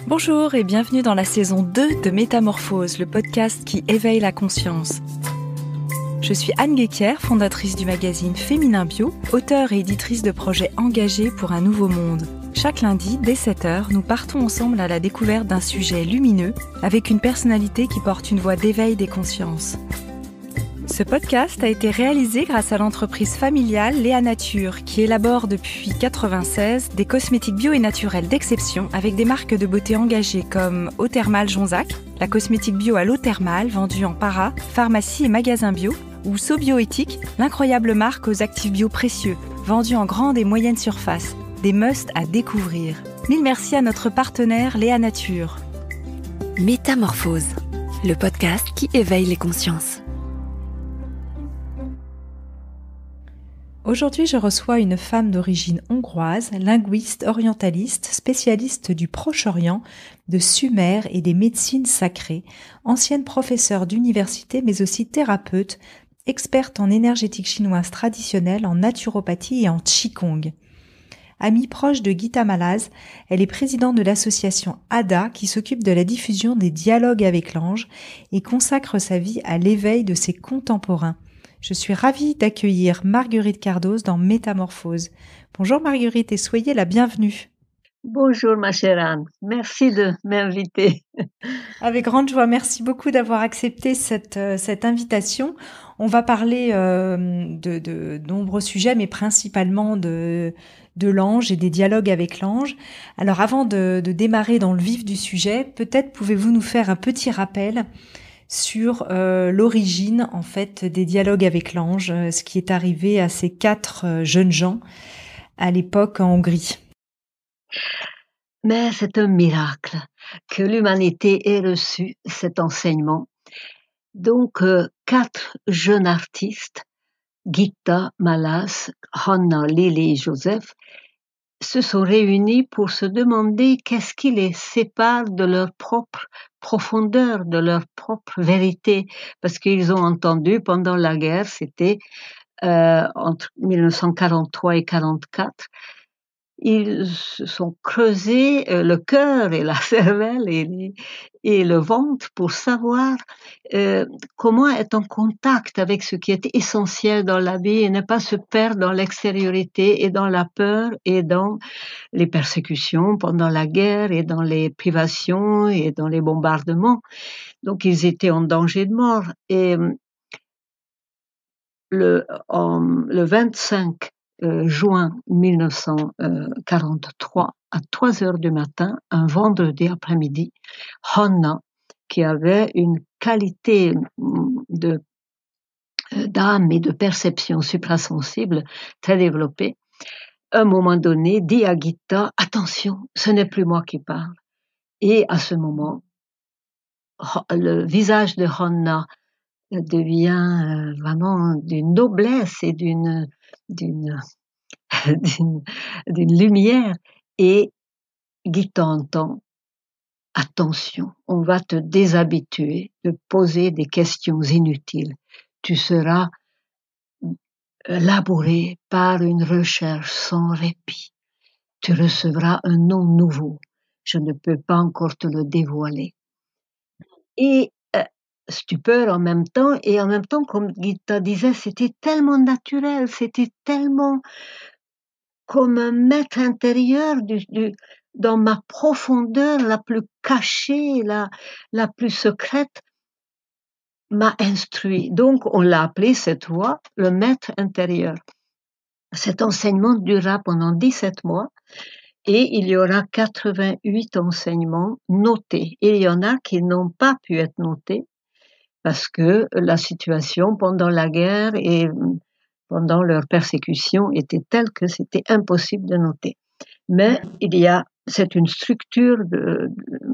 Bonjour et bienvenue dans la saison 2 de Métamorphose, le podcast qui éveille la conscience. Je suis Anne Guéquière, fondatrice du magazine Féminin Bio, auteure et éditrice de projets engagés pour un nouveau monde. Chaque lundi, dès 7h, nous partons ensemble à la découverte d'un sujet lumineux avec une personnalité qui porte une voix d'éveil des consciences. Ce podcast a été réalisé grâce à l'entreprise familiale Léa Nature qui élabore depuis 1996 des cosmétiques bio et naturels d'exception avec des marques de beauté engagées comme Eau Thermale Jonzac, la cosmétique bio à l'eau thermale vendue en para, pharmacie et magasin bio, ou Sobioéthique, l'incroyable marque aux actifs bio précieux, vendue en grande et moyenne surface, des musts à découvrir. Mille merci à notre partenaire Léa Nature. Métamorphose, le podcast qui éveille les consciences. Aujourd'hui, je reçois une femme d'origine hongroise, linguiste, orientaliste, spécialiste du Proche-Orient, de Sumer et des médecines sacrées, ancienne professeure d'université mais aussi thérapeute, experte en énergétique chinoise traditionnelle, en naturopathie et en qigong. Amie proche de Gita Malaz, elle est présidente de l'association ADA qui s'occupe de la diffusion des dialogues avec l'ange et consacre sa vie à l'éveil de ses contemporains. Je suis ravie d'accueillir Marguerite Cardoz dans Métamorphose. Bonjour Marguerite et soyez la bienvenue. Bonjour ma chère Anne, merci de m'inviter. Avec grande joie, merci beaucoup d'avoir accepté cette invitation. On va parler de nombreux sujets, mais principalement de l'ange et des dialogues avec l'ange. Alors avant de démarrer dans le vif du sujet, peut-être pouvez-vous nous faire un petit rappel sur l'origine en fait des dialogues avec l'ange, ce qui est arrivé à ces 4 jeunes gens à l'époque en Hongrie. Mais c'est un miracle que l'humanité ait reçu cet enseignement. Donc 4 jeunes artistes, Gita, Malaz, Hanna, Lily et Joseph, se sont réunis pour se demander qu'est-ce qui les sépare de leur propre profondeur, de leur propre vérité, parce qu'ils ont entendu pendant la guerre, c'était entre 1943 et 1944, ils se sont creusés le cœur et la cervelle et le ventre pour savoir comment être en contact avec ce qui est essentiel dans la vie et ne pas se perdre dans l'extériorité et dans la peur et dans les persécutions pendant la guerre et dans les privations et dans les bombardements. Donc ils étaient en danger de mort. Et le 25 juin 1943, à 3h du matin, un vendredi après-midi, Hanna, qui avait une qualité d'âme et de perception suprasensible très développée, à un moment donné, dit à Gita, « Attention, ce n'est plus moi qui parle ». Et à ce moment, le visage de Hanna devient vraiment d'une noblesse et d'une lumière, et Gita entend « Attention, on va te déshabituer de poser des questions inutiles. Tu seras labouré par une recherche sans répit. Tu recevras un nom nouveau. Je ne peux pas encore te le dévoiler. » Et stupeur en même temps, et en même temps, comme Gita disait, c'était tellement naturel, c'était tellement comme un maître intérieur dans ma profondeur la plus cachée, la plus secrète, m'a instruit. Donc, on l'a appelé cette voix le maître intérieur. Cet enseignement durera pendant 17 mois et il y aura 88 enseignements notés. Et il y en a qui n'ont pas pu être notés parce que la situation pendant la guerre et pendant leur persécution était telle que c'était impossible de noter. Mais c'est une structure,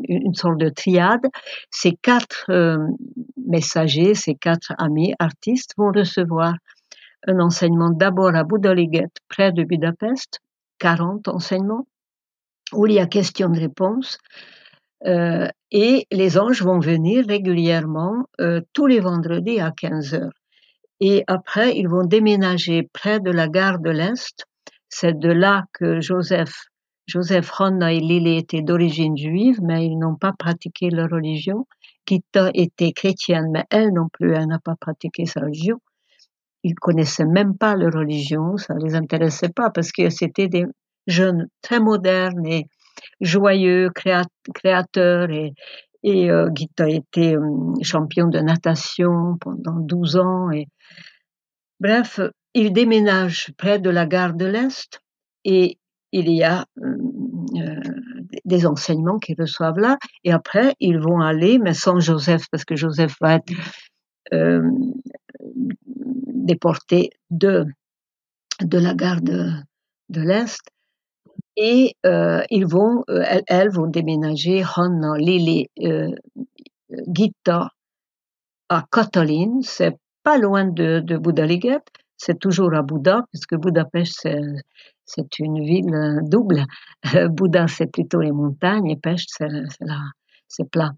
une sorte de triade. Ces 4 messagers, ces 4 amis artistes vont recevoir un enseignement d'abord à Budaliget, près de Budapest, 40 enseignements, où il y a question de réponse. Et les anges vont venir régulièrement tous les vendredis à 15h. Et après, ils vont déménager près de la gare de l'Est. C'est de là que Joseph Joseph, Hanna et Lily étaient d'origine juive, mais ils n'ont pas pratiqué leur religion. Gitta était chrétienne, mais elle non plus, elle n'a pas pratiqué sa religion. Ils connaissaient même pas leur religion, ça les intéressait pas parce que c'était des jeunes très modernes et joyeux, créateurs et Gitta était champion de natation pendant 12 ans et bref, ils déménagent près de la gare de l'Est et il y a des enseignements qu'ils reçoivent là et après ils vont aller, mais sans Joseph parce que Joseph va être euh, déporté de la gare de l'Est et elles vont déménager, Hanna, Lili, Gitta à Katalin, c'est pas loin de Budaliget, c'est toujours à Buda, puisque Budapest c'est une ville double. Buda c'est plutôt les montagnes et Pest c'est plat.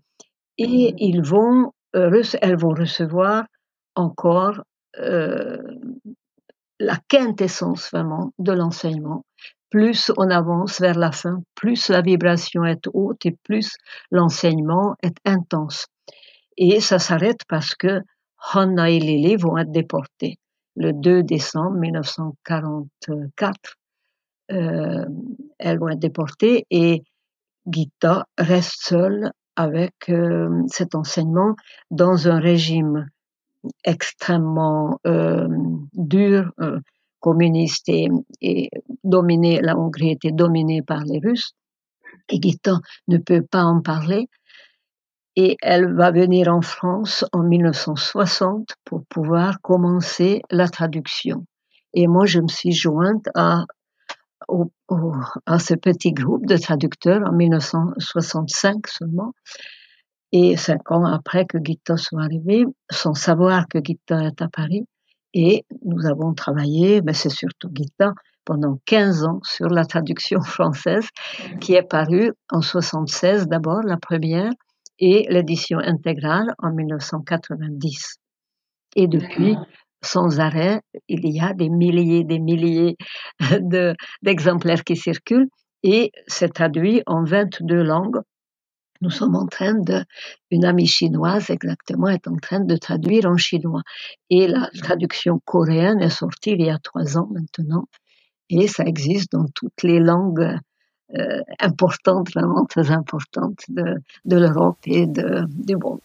Et elles vont recevoir encore la quintessence vraiment de l'enseignement. Plus on avance vers la fin, plus la vibration est haute et plus l'enseignement est intense. Et ça s'arrête parce que Hanna et Lili vont être déportés. Le 2 décembre 1944, elles vont être déportées et Gitta reste seule avec cet enseignement dans un régime extrêmement dur, communiste et dominé, la Hongrie était dominée par les Russes. Et Gitta ne peut pas en parler. Et elle va venir en France en 1960 pour pouvoir commencer la traduction. Et moi, je me suis jointe à ce petit groupe de traducteurs en 1965 seulement. Et 5 ans après que Gitta soit arrivée, sans savoir que Gitta est à Paris. Et nous avons travaillé, mais c'est surtout Gitta, pendant 15 ans sur la traduction française qui est parue en 76 d'abord, la première, et l'édition intégrale en 1990. Et depuis, sans arrêt, il y a des milliers d'exemplaires qui circulent et c'est traduit en 22 langues. Nous sommes en train une amie chinoise exactement est en train de traduire en chinois. Et la traduction coréenne est sortie il y a 3 ans maintenant. Et ça existe dans toutes les langues importantes, vraiment très importantes de l'Europe et du monde.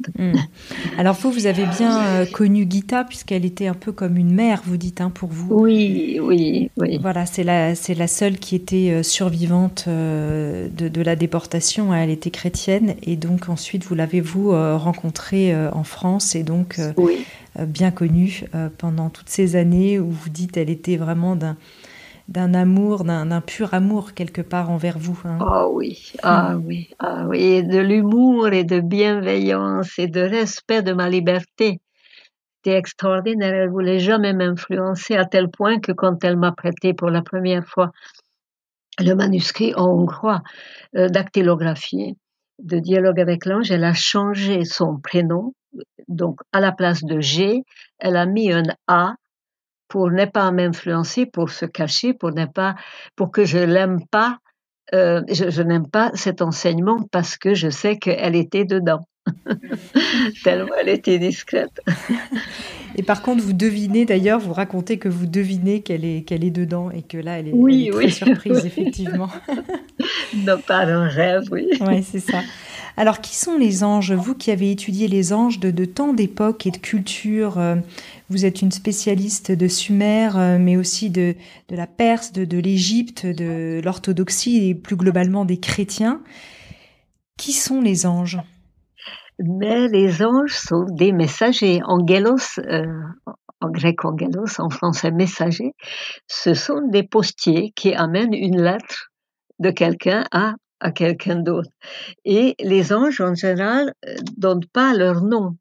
Alors vous avez bien connu Gitta puisqu'elle était un peu comme une mère, vous dites, pour vous. Oui. Voilà, c'est la seule qui était survivante de la déportation. Elle était chrétienne et donc ensuite vous l'avez rencontrée en France et donc bien connue pendant toutes ces années où vous dites elle était vraiment d'un amour, d'un pur amour quelque part envers vous. Ah oui, et de l'humour et de bienveillance et de respect de ma liberté. C'était extraordinaire, elle voulait jamais m'influencer à tel point que quand elle m'a prêté pour la première fois le manuscrit en hongrois dactylographié de Dialogue avec l'ange, elle a changé son prénom, donc à la place de G, elle a mis un A pour ne pas m'influencer, pour se cacher, pour que je l'aime pas, je n'aime pas cet enseignement parce que je sais qu'elle était dedans. Tellement elle était discrète. Et par contre, vous racontez que vous devinez qu'elle est dedans et que là, elle est très surprise, effectivement. Non, pas un rêve, oui. Oui, c'est ça. Alors, qui sont les anges? Vous qui avez étudié les anges de tant d'époques et de cultures, vous êtes une spécialiste de Sumer, mais aussi de la Perse, de l'Égypte, de l'orthodoxie et plus globalement des chrétiens. Qui sont les anges? Mais les anges sont des messagers. Angelos, en grec angelos, en français messager, ce sont des postiers qui amènent une lettre de quelqu'un à quelqu'un d'autre. Et les anges, en général, donnent pas leur nom.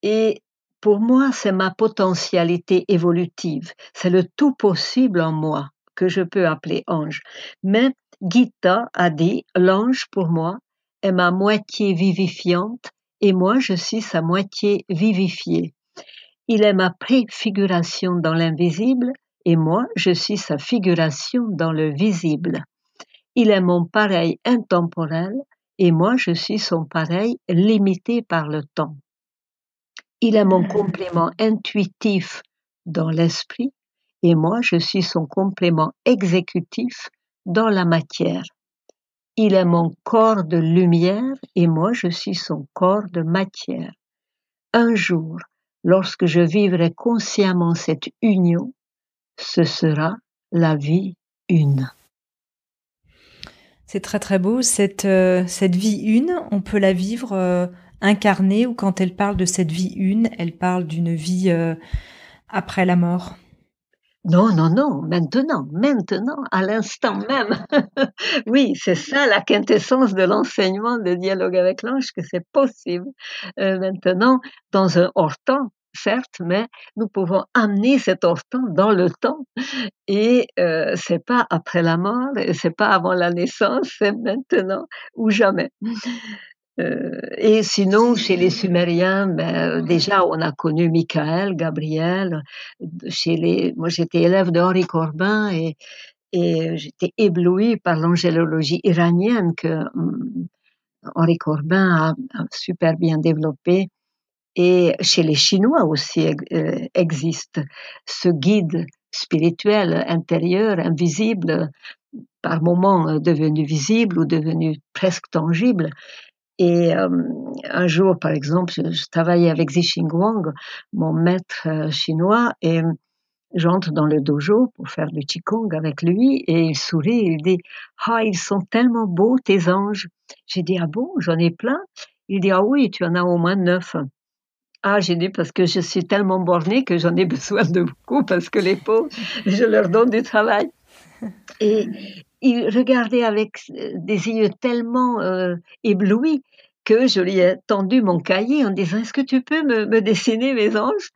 Et pour moi, c'est ma potentialité évolutive. C'est le tout possible en moi que je peux appeler ange. Mais Gitta a dit, l'ange pour moi est ma moitié vivifiante et moi je suis sa moitié vivifiée. Il est ma préfiguration dans l'invisible et moi je suis sa figuration dans le visible. Il est mon pareil intemporel et moi je suis son pareil limité par le temps. Il est mon complément intuitif dans l'esprit et moi je suis son complément exécutif dans la matière. Il est mon corps de lumière et moi je suis son corps de matière. Un jour, lorsque je vivrai consciemment cette union, ce sera la vie une. C'est très très beau. Cette vie une, on peut la vivre incarnée, ou quand elle parle de cette vie une, elle parle d'une vie après la mort. Non, non, non, maintenant, à l'instant même. Oui, c'est ça la quintessence de l'enseignement de dialogue avec l'ange, que c'est possible maintenant dans un hors-temps, certes, mais nous pouvons amener cet hors-temps dans le temps. Et c'est pas après la mort, et c'est pas avant la naissance, c'est maintenant ou jamais. Et sinon, chez les Sumériens, déjà, on a connu Michael, Gabriel. Moi, j'étais élève de Henri Corbin et j'étais éblouie par l'angélologie iranienne que Henri Corbin a super bien développée. Et chez les Chinois aussi existe ce guide spirituel intérieur, invisible, par moments devenu visible ou devenu presque tangible. Et un jour, par exemple, je travaillais avec Zixing Wang, mon maître chinois, et j'entre dans le dojo pour faire du qigong avec lui, et il sourit, il dit « Ah, ils sont tellement beaux, tes anges !» J'ai dit « Ah bon, j'en ai plein ?» Il dit « Ah oui, tu en as au moins 9. » Ah, j'ai dit parce que je suis tellement bornée que j'en ai besoin de beaucoup, parce que les pauvres, je leur donne du travail. Et il regardait avec des yeux tellement éblouis que je lui ai tendu mon cahier en disant « Est-ce que tu peux me dessiner mes anges ?»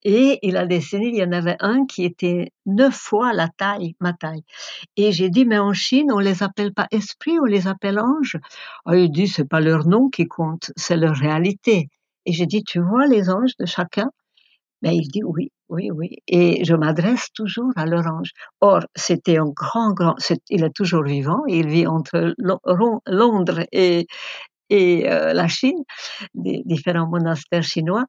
Et il a dessiné, il y en avait un qui était 9 fois ma taille. Et j'ai dit « Mais en Chine, on les appelle pas esprits, on les appelle anges ?» Ah, il dit « C'est pas leur nom qui compte, c'est leur réalité. » Et j'ai dit « Tu vois les anges de chacun ?» Ben, il dit oui, oui, oui. Et je m'adresse toujours à leur ange. Or, c'était un il est toujours vivant, il vit entre Londres et la Chine, des différents monastères chinois.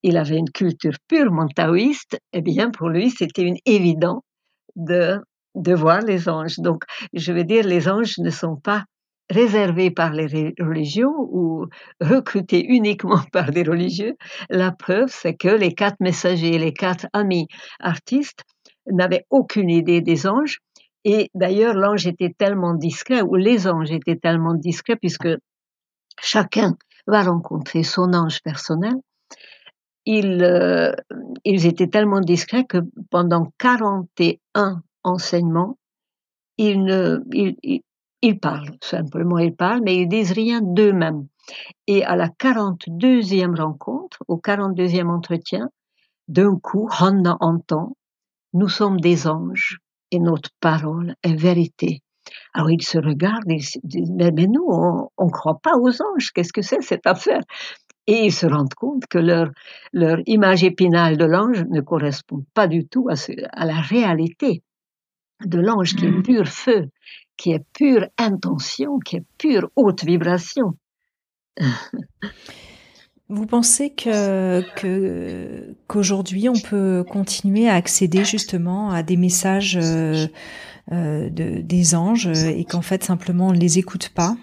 Il avait une culture purement taoïste. Eh bien, pour lui, c'était une évidence de voir les anges. Donc, je veux dire, les anges ne sont pas réservés par les religions ou recrutés uniquement par des religieux. La preuve, c'est que les 4 messagers, les 4 amis artistes n'avaient aucune idée des anges. Et d'ailleurs, l'ange était tellement discret, ou les anges étaient tellement discrets, puisque chacun va rencontrer son ange personnel. Ils étaient tellement discrets que pendant 41 enseignements, ils parlent, simplement ils parlent, mais ils disent rien d'eux-mêmes. Et à la 42e rencontre, au 42e entretien, d'un coup, Hanna entend « Nous sommes des anges et notre parole est vérité ». Alors ils se regardent, ils se disent « Mais nous, on croit pas aux anges, qu'est-ce que c'est cette affaire ?» Et ils se rendent compte que leur image épinale de l'ange ne correspond pas du tout à la réalité de l'ange, qui est pur feu, qui est pure intention, qui est pure haute vibration. Vous pensez qu'aujourd'hui on peut continuer à accéder justement à des messages des anges, et qu'en fait simplement on ne les écoute pas?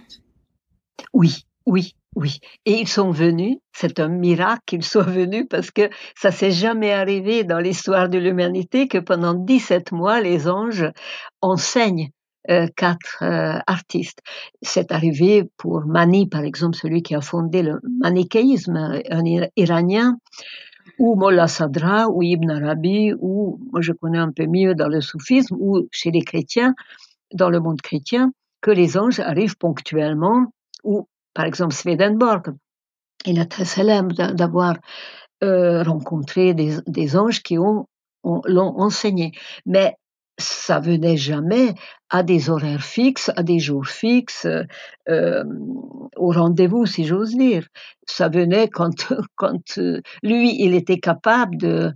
Oui, oui, oui. Et ils sont venus, c'est un miracle qu'ils soient venus, parce que ça s'est jamais arrivé dans l'histoire de l'humanité que pendant 17 mois, les anges enseignent 4 artistes. C'est arrivé pour Mani, par exemple, celui qui a fondé le manichéisme, un Iranien, ou Mollah Sadra, ou Ibn Arabi, ou moi je connais un peu mieux dans le soufisme, ou chez les chrétiens, dans le monde chrétien, que les anges arrivent ponctuellement, ou par exemple Swedenborg, il est très célèbre d'avoir rencontré des anges qui l'ont enseigné. Mais ça venait jamais à des horaires fixes, à des jours fixes, au rendez-vous, si j'ose dire. Ça venait quand lui, il était capable de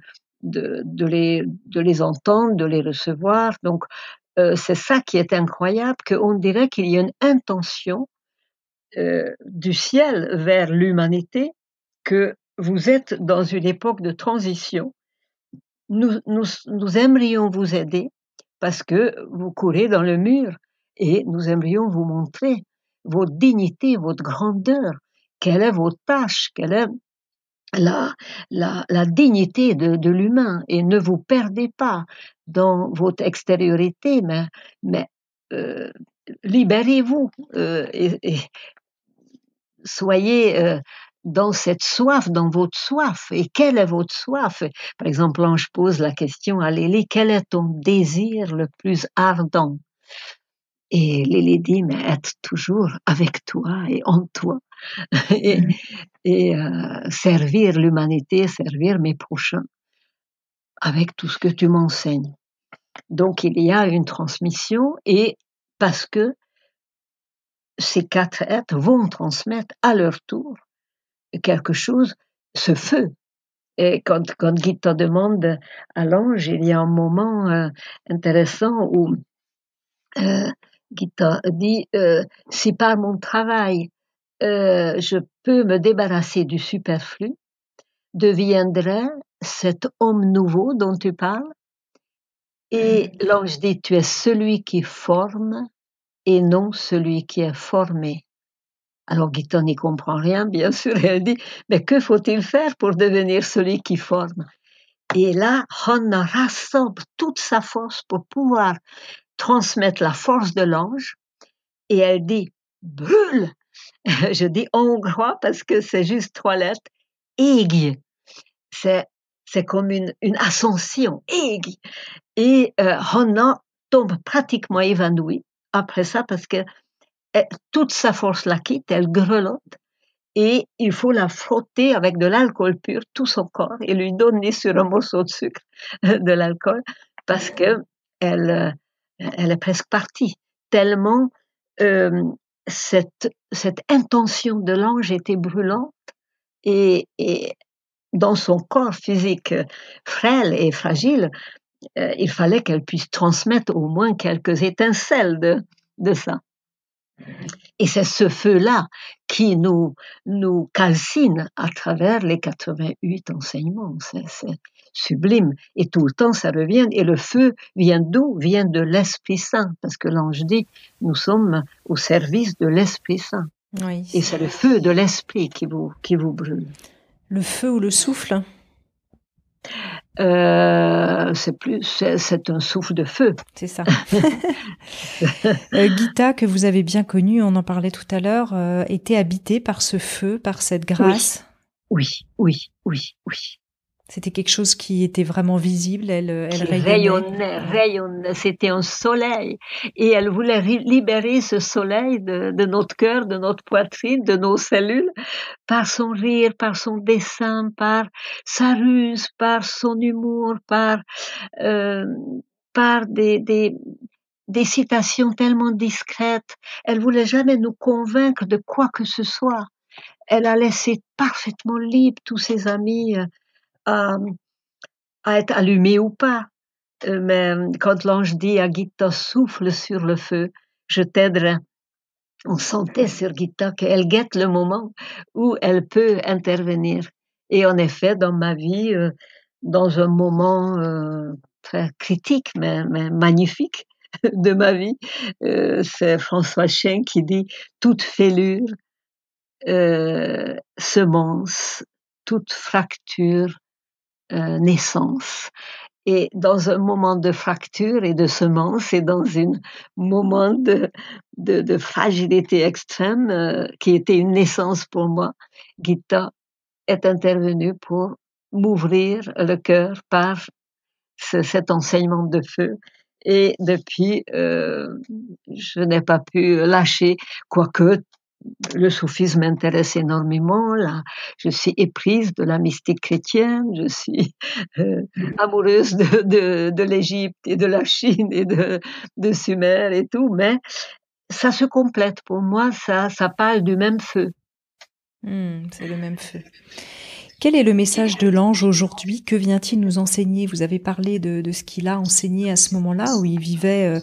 les entendre, de les recevoir. Donc, c'est ça qui est incroyable, qu'on dirait qu'il y a une intention du ciel vers l'humanité, que vous êtes dans une époque de transition. Nous aimerions vous aider parce que vous courez dans le mur et nous aimerions vous montrer votre dignité, votre grandeur, quelle est votre tâche, quelle est la dignité de l'humain, et ne vous perdez pas dans votre extériorité, mais libérez-vous et soyez dans cette soif, dans votre soif. Et quelle est votre soif? Par exemple, l'ange pose la question à Lily, quel est ton désir le plus ardent? Et Lily dit, mais être toujours avec toi et en toi. et servir l'humanité, servir mes prochains avec tout ce que tu m'enseignes. Donc il y a une transmission, et parce que ces 4 êtres vont transmettre à leur tour quelque chose, ce feu. Et quand Gita demande à l'ange, il y a un moment intéressant où Gita dit si par mon travail je peux me débarrasser du superflu, deviendrai cet homme nouveau dont tu parles. Et l'ange dit, tu es celui qui forme et non celui qui est formé. Alors Gita n'y comprend rien, bien sûr, et elle dit, mais que faut-il faire pour devenir celui qui forme? Et là, Hannah rassemble toute sa force pour pouvoir transmettre la force de l'ange, et elle dit, brûle! Je dis hongrois parce que c'est juste 3 lettres, Égh. C'est comme une ascension, Égh. Et Hannah tombe pratiquement évanouie après ça, parce que toute sa force la quitte, elle grelotte, et il faut la frotter avec de l'alcool pur, tout son corps, et lui donner sur un morceau de sucre de l'alcool, parce que elle est presque partie, tellement cette intention de l'ange était brûlante, et dans son corps physique frêle et fragile, il fallait qu'elle puisse transmettre au moins quelques étincelles de ça. Et c'est ce feu-là qui nous calcine à travers les 88 enseignements. C'est sublime. Et tout le temps, ça revient. Et le feu vient d'où? Vient de l'Esprit Saint. Parce que l'ange dit, nous sommes au service de l'Esprit Saint. Oui. Et c'est le feu de l'Esprit qui vous brûle. Le feu ou le souffle? C'est un souffle de feu. C'est ça. Gita, que vous avez bien connue, on en parlait tout à l'heure, était habitée par ce feu, par cette grâce. Oui. C'était quelque chose qui était vraiment visible, elle rayonnait, c'était un soleil. Et elle voulait libérer ce soleil de notre cœur, de notre poitrine, de nos cellules, par son rire, par son dessin, par sa ruse, par son humour, par des citations tellement discrètes. Elle voulait jamais nous convaincre de quoi que ce soit. Elle a laissé parfaitement libre tous ses amis à être allumés ou pas. Mais quand l'ange dit à Gita, souffle sur le feu, je t'aiderai. On sentait sur Gita qu'elle guette le moment où elle peut intervenir. Et en effet, dans ma vie, dans un moment très critique, mais magnifique de ma vie, c'est François Chéin qui dit « toute fêlure, semence, toute fracture, naissance ». Et dans un moment de fracture et de semence, et dans un moment de fragilité extrême, qui était une naissance pour moi, Gita est intervenue pour m'ouvrir le cœur par cet enseignement de feu. Et depuis, je n'ai pas pu lâcher, quoique le soufisme m'intéresse énormément. Là, je suis éprise de la mystique chrétienne, je suis amoureuse de l'Égypte et de la Chine et de Sumer et tout, mais ça se complète pour moi, ça parle du même feu. C'est le même feu. Quel est le message de l'ange aujourd'hui? Que vient-il nous enseigner? Vous avez parlé de ce qu'il a enseigné à ce moment-là où il vivait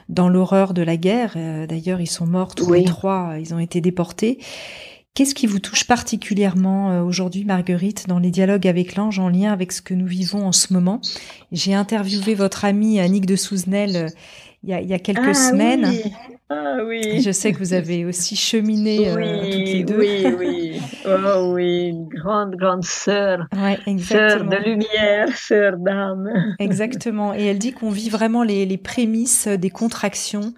dans l'horreur de la guerre. D'ailleurs, ils sont morts tous les Oui. trois, ils ont été déportés. Qu'est-ce qui vous touche particulièrement aujourd'hui, Marguerite, dans les dialogues avec l'ange en lien avec ce que nous vivons en ce moment? J'ai interviewé votre amie Annick de Souzenel il y a quelques semaines. Oui, ah oui. Je sais que vous avez aussi cheminé toutes les Oui, deux. oui, oui. Oh oui, une grande, grande sœur. Ouais, Sœur de exactement. lumière, sœur d'âme. Exactement. Et elle dit qu'on vit vraiment les prémices des contractions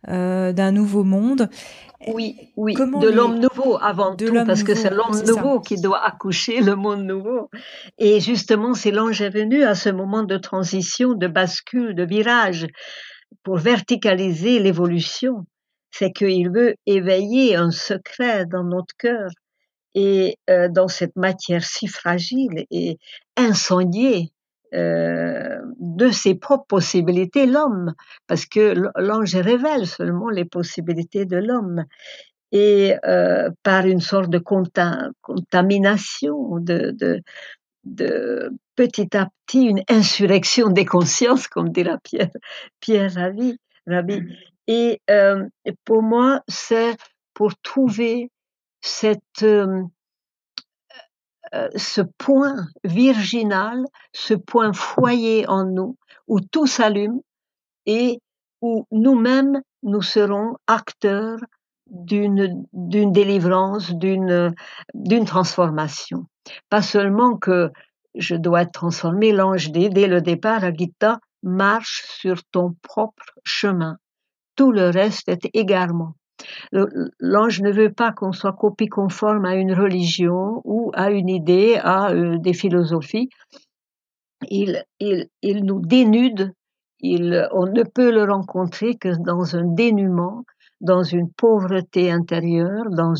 d'un nouveau monde. Oui, oui, Comment de l'homme nouveau avant de tout, l'homme parce que c'est nouveau, l'homme c'est ça. nouveau qui doit accoucher le monde nouveau. Et justement, c'est l'ange est venu à ce moment de transition, de bascule, de virage, pour verticaliser l'évolution. C'est qu'il veut éveiller un secret dans notre cœur et dans cette matière si fragile et incendiée de ses propres possibilités, l'homme, parce que l'ange révèle seulement les possibilités de l'homme et par une sorte de contamination, de petit à petit une insurrection des consciences, comme dira Pierre Rabhi. Et pour moi, c'est pour trouver cette ce point virginal, ce point foyer en nous, où tout s'allume et où nous-mêmes, nous serons acteurs d'une délivrance, d'une transformation. Pas seulement que je dois être transformé, l'ange dit dès le départ à Gita, marche sur ton propre chemin. Tout le reste est égarement. L'ange ne veut pas qu'on soit copie conforme à une religion ou à une idée, à des philosophies. Il nous dénude, on ne peut le rencontrer que dans un dénuement, dans une pauvreté intérieure, dans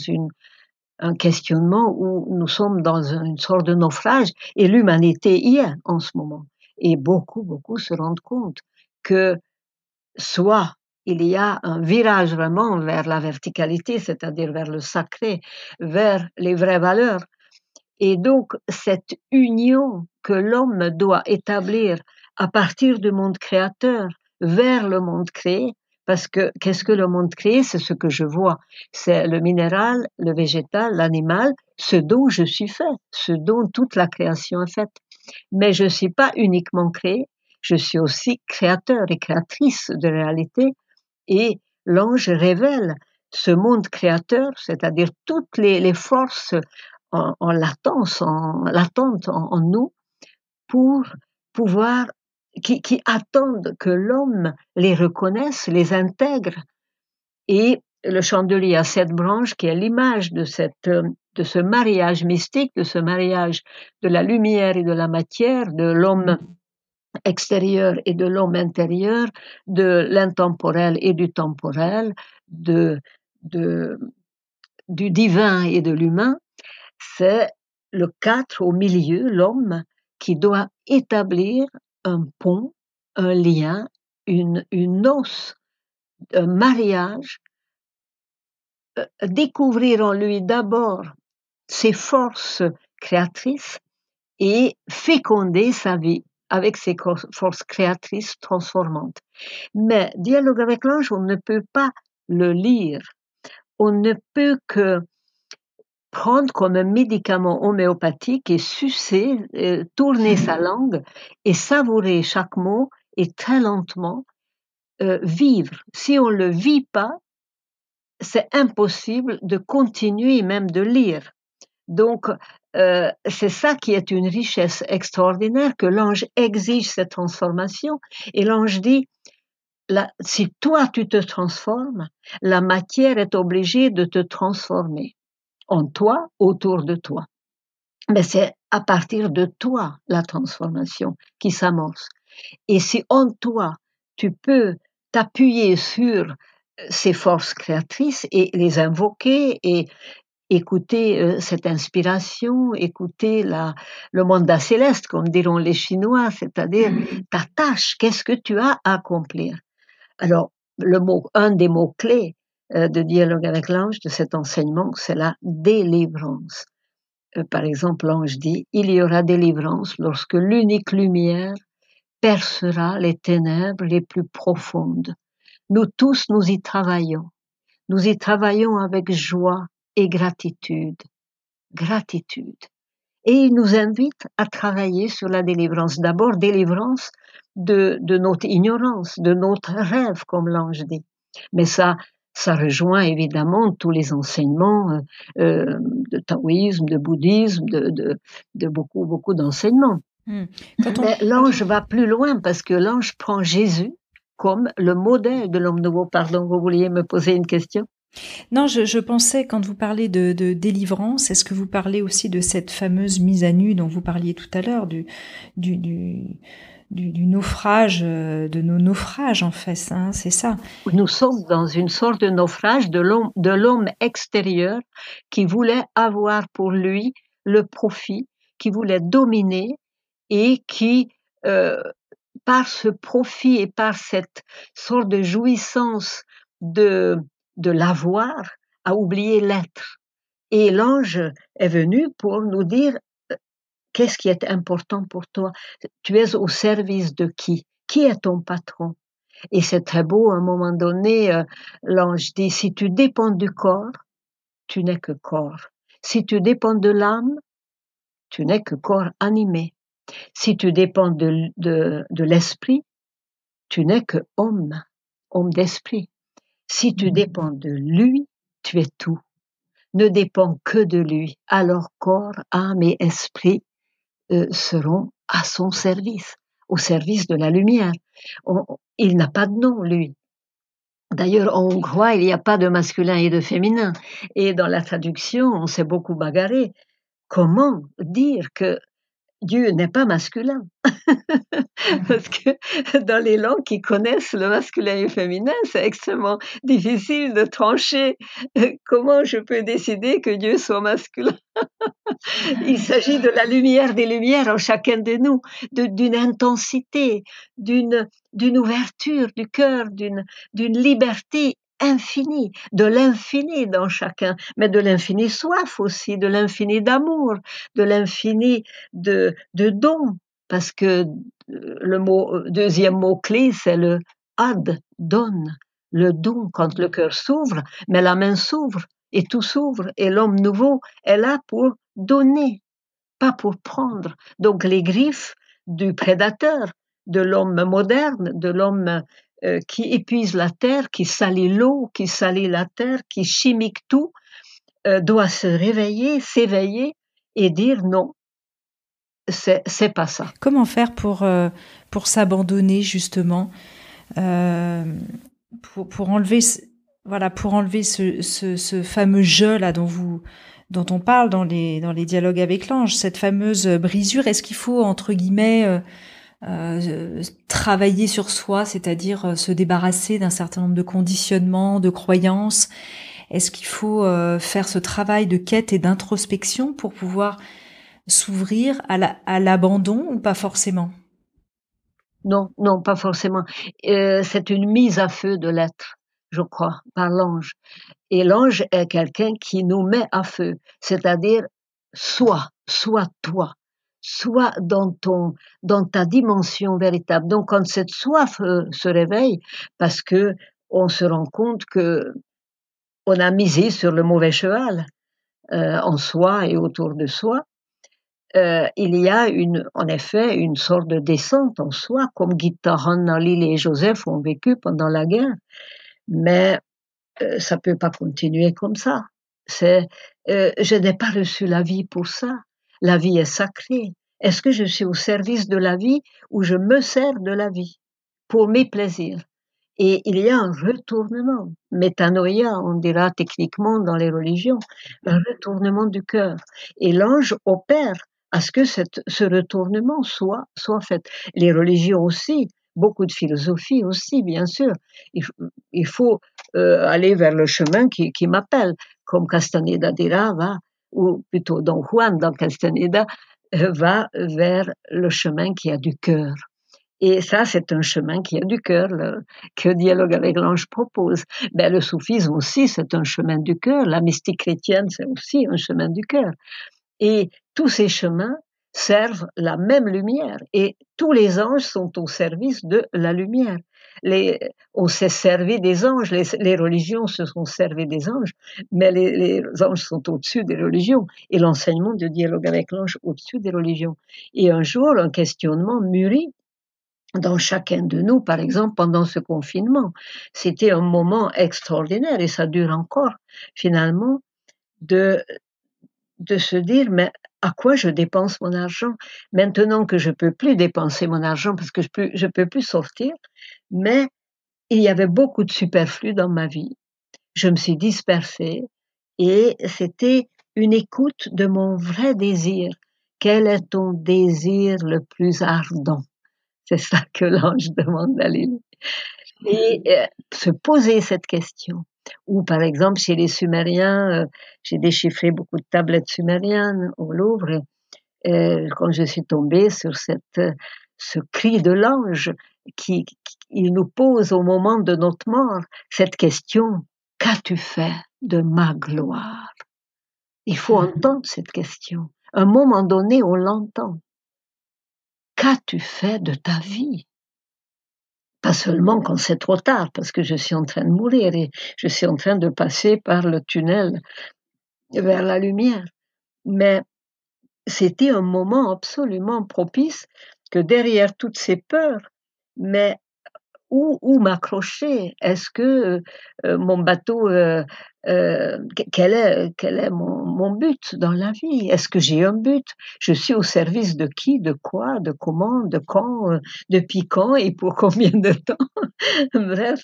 un questionnement où nous sommes dans une sorte de naufrage, et l'humanité y est en ce moment. Et beaucoup se rendent compte que soit il y a un virage vraiment vers la verticalité, c'est-à-dire vers le sacré, vers les vraies valeurs. Et donc, cette union que l'homme doit établir à partir du monde créateur vers le monde créé, parce que qu'est-ce que le monde créé? C'est ce que je vois. C'est le minéral, le végétal, l'animal, ce dont je suis fait, ce dont toute la création est faite. Mais je ne suis pas uniquement créé, je suis aussi créateur et créatrice de réalité. Et l'ange révèle ce monde créateur, c'est-à-dire toutes les forces en latence, en latente en nous, pour pouvoir, qui attendent que l'homme les reconnaisse, les intègre. Et le chandelier a 7 branches, qui est l'image de ce mariage mystique, de ce mariage de la lumière et de la matière, de l'homme extérieur et de l'homme intérieur, de l'intemporel et du temporel, du divin et de l'humain. C'est le 4 au milieu, l'homme, qui doit établir un pont, un lien, une os, un mariage, découvrir en lui d'abord ses forces créatrices et féconder sa vie avec ses forces créatrices transformantes. Mais dialogue avec l'ange, on ne peut pas le lire. On ne peut que prendre comme un médicament homéopathique et sucer, tourner sa langue et savourer chaque mot et très lentement vivre. Si on ne le vit pas, c'est impossible de continuer même de lire. Donc, c'est ça qui est une richesse extraordinaire, que l'ange exige cette transformation. Et l'ange dit, si toi tu te transformes, la matière est obligée de te transformer. En toi, autour de toi. Mais c'est à partir de toi la transformation qui s'amorce. Et si en toi, tu peux t'appuyer sur ces forces créatrices et les invoquer et écouter cette inspiration, écouter le mandat céleste, comme diront les Chinois, c'est-à-dire ta tâche, qu'est-ce que tu as à accomplir? Alors, un des mots-clés de dialogue avec l'ange, de cet enseignement, c'est la délivrance. par exemple, l'ange dit, il y aura délivrance lorsque l'unique lumière percera les ténèbres les plus profondes. Nous tous, nous y travaillons. Nous y travaillons avec joie et gratitude. Gratitude. Et il nous invite à travailler sur la délivrance. D'abord, délivrance de notre ignorance, de notre rêve, comme l'ange dit. Mais ça rejoint évidemment tous les enseignements de taoïsme, de bouddhisme, de beaucoup d'enseignements. Mais l'ange va plus loin parce que l'ange prend Jésus comme le modèle de l'homme nouveau. Pardon, vous vouliez me poser une question? Non, je pensais, quand vous parlez de délivrance, est-ce que vous parlez aussi de cette fameuse mise à nu dont vous parliez tout à l'heure, du naufrage, de nos naufrages en fait, hein, c'est ça? Nous sommes dans une sorte de naufrage de l'homme extérieur qui voulait avoir pour lui le profit, qui voulait dominer et qui, par ce profit et par cette sorte de jouissance de l'avoir, a oublié l'être. Et l'ange est venu pour nous dire qu'est-ce qui est important pour toi. Tu es au service de qui? Qui est ton patron? Et c'est très beau, à un moment donné, l'ange dit, si tu dépends du corps, tu n'es que corps. Si tu dépends de l'âme, tu n'es que corps animé. Si tu dépends de l'esprit, tu n'es que homme d'esprit. Si tu dépends de lui, tu es tout. Ne dépends que de lui. Alors corps, âme et esprit seront à son service, au service de la lumière. Il n'a pas de nom, lui. D'ailleurs, en hongrois, il n'y a pas de masculin et de féminin. Et dans la traduction, on s'est beaucoup bagarré. Comment dire que Dieu n'est pas masculin? Parce que dans les langues qui connaissent le masculin et le féminin, c'est extrêmement difficile de trancher. Comment je peux décider que Dieu soit masculin? Il s'agit de la lumière des lumières en chacun de nous, d'une intensité, d'une ouverture du cœur, d'une liberté infinie, de l'infini dans chacun, mais de l'infini soif aussi, de l'infini d'amour, de l'infini de dons, parce que le deuxième mot-clé, c'est le ad, donne, le don quand le cœur s'ouvre, mais la main s'ouvre et tout s'ouvre et l'homme nouveau est là pour donner, pas pour prendre. Donc les griffes du prédateur, de l'homme moderne, de l'homme qui épuise la terre, qui salit l'eau, qui salit la terre, qui chimique tout, doit se réveiller, s'éveiller et dire non, c'est pas ça. Comment faire pour s'abandonner justement, pour enlever ce fameux jeu là dont on parle dans les dialogues avec l'ange, cette fameuse brisure. Est-ce qu'il faut, entre guillemets, travailler sur soi, c'est-à-dire se débarrasser d'un certain nombre de conditionnements, de croyances? Est-ce qu'il faut faire ce travail de quête et d'introspection pour pouvoir s'ouvrir à l'abandon, ou pas forcément? Non, pas forcément. C'est une mise à feu de l'être, je crois, par l'ange. Et l'ange est quelqu'un qui nous met à feu, c'est-à-dire sois toi, sois dans ta dimension véritable. Donc quand cette soif se réveille, parce que on se rend compte que on a misé sur le mauvais cheval en soi et autour de soi, il y a en effet une sorte de descente en soi, comme Gitta, Hanna, Lily et Joseph ont vécu pendant la guerre, mais ça peut pas continuer comme ça. Je n'ai pas reçu la vie pour ça. La vie est sacrée. Est-ce que je suis au service de la vie ou je me sers de la vie pour mes plaisirs? Et il y a un retournement, métanoïa, on dira techniquement dans les religions, un retournement du cœur. Et l'ange opère à ce que ce retournement soit fait. Les religions aussi, beaucoup de philosophie aussi, bien sûr. Il faut aller vers le chemin qui m'appelle, comme Castaneda dira, ou plutôt Don Juan dans Castaneda, va vers le chemin qui a du cœur. Et ça, c'est un chemin qui a du cœur, que Dialogue avec l'ange propose. Ben, le soufisme aussi, c'est un chemin du cœur. La mystique chrétienne, c'est aussi un chemin du cœur. Et tous ces chemins servent la même lumière et tous les anges sont au service de la lumière. On s'est servi des anges, les religions se sont servies des anges, mais les anges sont au-dessus des religions et l'enseignement de dialogue avec l'ange au-dessus des religions. Et un jour, un questionnement mûrit dans chacun de nous, par exemple, pendant ce confinement. C'était un moment extraordinaire et ça dure encore, finalement, de se dire, mais à quoi je dépense mon argent? Maintenant que je peux plus dépenser mon argent parce que je peux plus sortir, mais il y avait beaucoup de superflu dans ma vie. Je me suis dispersée et c'était une écoute de mon vrai désir. Quel est ton désir le plus ardent? C'est ça que l'ange demande à Lily. Et se poser cette question. Ou par exemple, chez les Sumériens, j'ai déchiffré beaucoup de tablettes sumériennes au Louvre, quand je suis tombée sur ce cri de l'ange il nous pose au moment de notre mort cette question: qu'as-tu fait de ma gloire? Il faut entendre cette question. À un moment donné, on l'entend. Qu'as-tu fait de ta vie? Pas seulement quand c'est trop tard, parce que je suis en train de mourir et je suis en train de passer par le tunnel vers la lumière. Mais c'était un moment absolument propice que derrière toutes ces peurs, mais où m'accrocher? Est-ce que mon bateau, quel est mon but dans la vie? Est-ce que j'ai un but? Je suis au service de qui? De quoi? De comment? De quand? Depuis quand? Et pour combien de temps? Bref,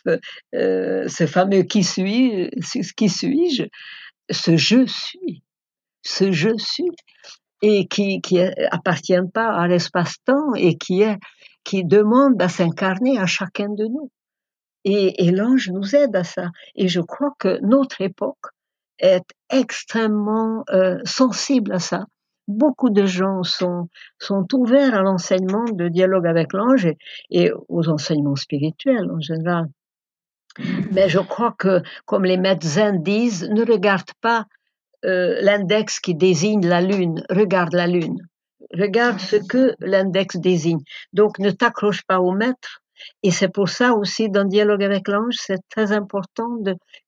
ce fameux qui suis-je? Ce je suis, et qui appartient pas à l'espace-temps et qui demande à s'incarner à chacun de nous. Et l'ange nous aide à ça. Et je crois que notre époque est extrêmement sensible à ça. Beaucoup de gens sont ouverts à l'enseignement de dialogue avec l'ange et aux enseignements spirituels en général. Mais je crois que, comme les maîtres zen disent, ne regarde pas l'index qui désigne la lune, regarde la lune. Regarde ce que l'index désigne. Donc ne t'accroche pas au maître. Et c'est pour ça aussi, dans le dialogue avec l'ange, c'est très important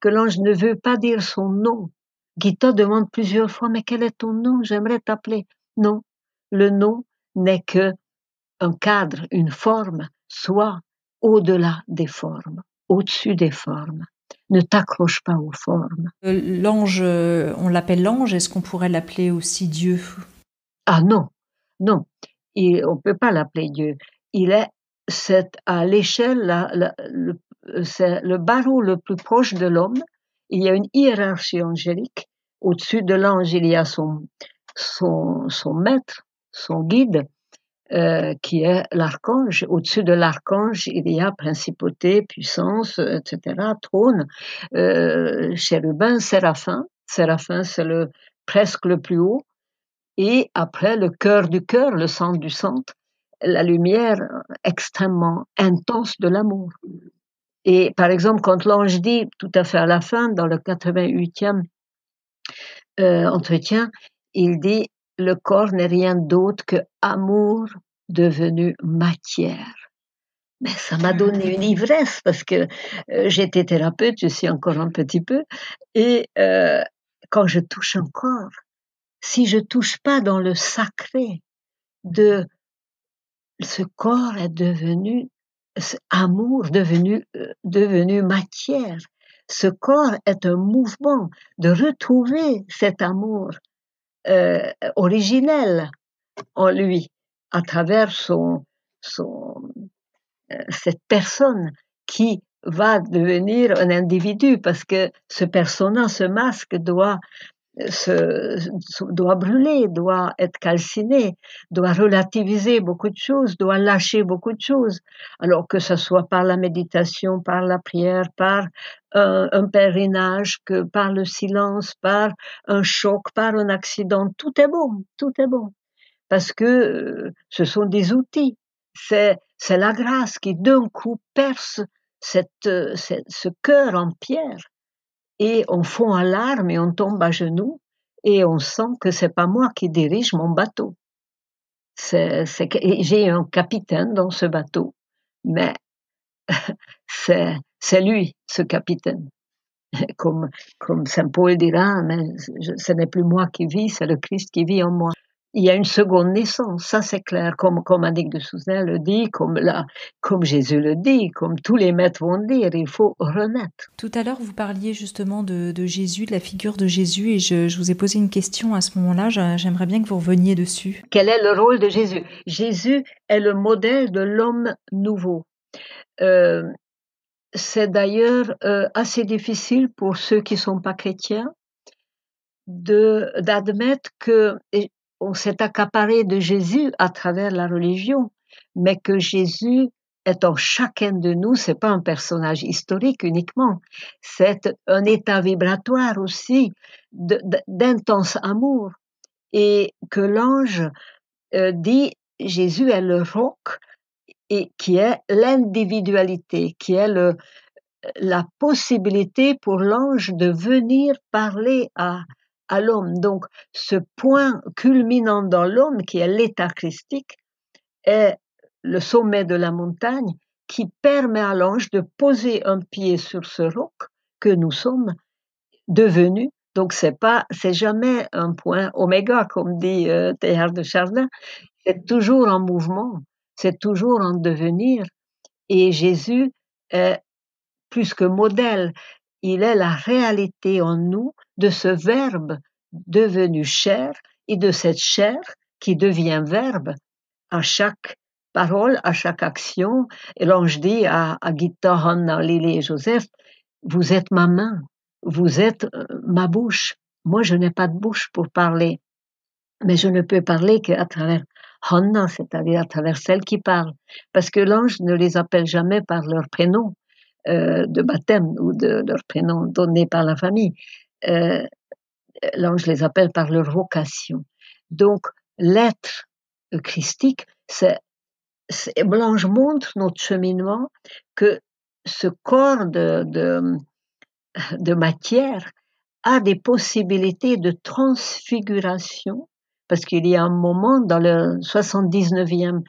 que l'ange ne veut pas dire son nom. Gita demande plusieurs fois, mais quel est ton nom? J'aimerais t'appeler. Non, le nom n'est que un cadre, une forme, soit au-delà des formes, au-dessus des formes. Ne t'accroche pas aux formes. L'ange, on l'appelle l'ange, est-ce qu'on pourrait l'appeler aussi Dieu? Ah non, non, on peut pas l'appeler Dieu. C'est à l'échelle, c'est le barreau le plus proche de l'homme. Il y a une hiérarchie angélique. Au-dessus de l'ange, il y a son maître, son guide, qui est l'archange. Au-dessus de l'archange, il y a principauté, puissance, etc., trône, chérubin, séraphin. Séraphin, c'est presque le plus haut. Et après, le cœur du cœur, le centre du centre, la lumière extrêmement intense de l'amour. Et par exemple, quand l'ange dit, tout à fait à la fin, dans le 88e entretien, il dit « Le corps n'est rien d'autre que amour devenu matière ». Mais ça m'a donné une ivresse parce que j'étais thérapeute, je suis encore un petit peu, et quand je touche un corps, si je touche pas dans le sacré de ce corps est devenu amour, devenu matière. Ce corps est un mouvement de retrouver cet amour originel en lui à travers cette personne qui va devenir un individu parce que ce persona, ce masque doit brûler, doit être calciné, doit relativiser beaucoup de choses, doit lâcher beaucoup de choses. Alors que ce soit par la méditation, par la prière, par un pèlerinage, que par le silence, par un choc, par un accident, tout est bon, tout est bon. Parce que ce sont des outils. C'est la grâce qui d'un coup perce ce cœur en pierre. Et on fond en larmes et on tombe à genoux et on sent que c'est pas moi qui dirige mon bateau. J'ai un capitaine dans ce bateau, mais c'est lui, ce capitaine. Comme saint Paul dira, mais ce n'est plus moi qui vis, c'est le Christ qui vit en moi. Il y a une seconde naissance, ça c'est clair, comme Annick de Souzenel le dit, comme Jésus le dit, comme tous les maîtres vont dire, il faut renaître. Tout à l'heure, vous parliez justement de Jésus, de la figure de Jésus, et je vous ai posé une question à ce moment-là, j'aimerais bien que vous reveniez dessus. Quel est le rôle de Jésus? Jésus est le modèle de l'homme nouveau. C'est d'ailleurs assez difficile pour ceux qui sont pas chrétiens d'admettre que on s'est accaparé de Jésus à travers la religion, mais que Jésus est en chacun de nous, c'est pas un personnage historique uniquement, c'est un état vibratoire aussi d'intense amour, et que l'ange dit Jésus est le roc, et qui est l'individualité, qui est la possibilité pour l'ange de venir parler à l'homme. Donc, ce point culminant dans l'homme, qui est l'état christique, est le sommet de la montagne qui permet à l'ange de poser un pied sur ce roc que nous sommes devenus. Donc, c'est jamais un point oméga, comme dit Teilhard de Chardin. C'est toujours en mouvement, c'est toujours en devenir. Et Jésus est plus que modèle, il est la réalité en nous de ce verbe devenu chair et de cette chair qui devient verbe à chaque parole, à chaque action. Et l'ange dit à Gita, Hanna, Lily et Joseph, vous êtes ma main, vous êtes ma bouche. Moi, je n'ai pas de bouche pour parler, mais je ne peux parler qu'à travers Hanna, c'est-à-dire à travers celle qui parle, parce que l'ange ne les appelle jamais par leur prénom de baptême ou de leur prénom donné par la famille. L'ange les appelle par leur vocation. Donc, l'être christique, l'ange montre notre cheminement, que ce corps de matière a des possibilités de transfiguration, parce qu'il y a un moment dans le 79e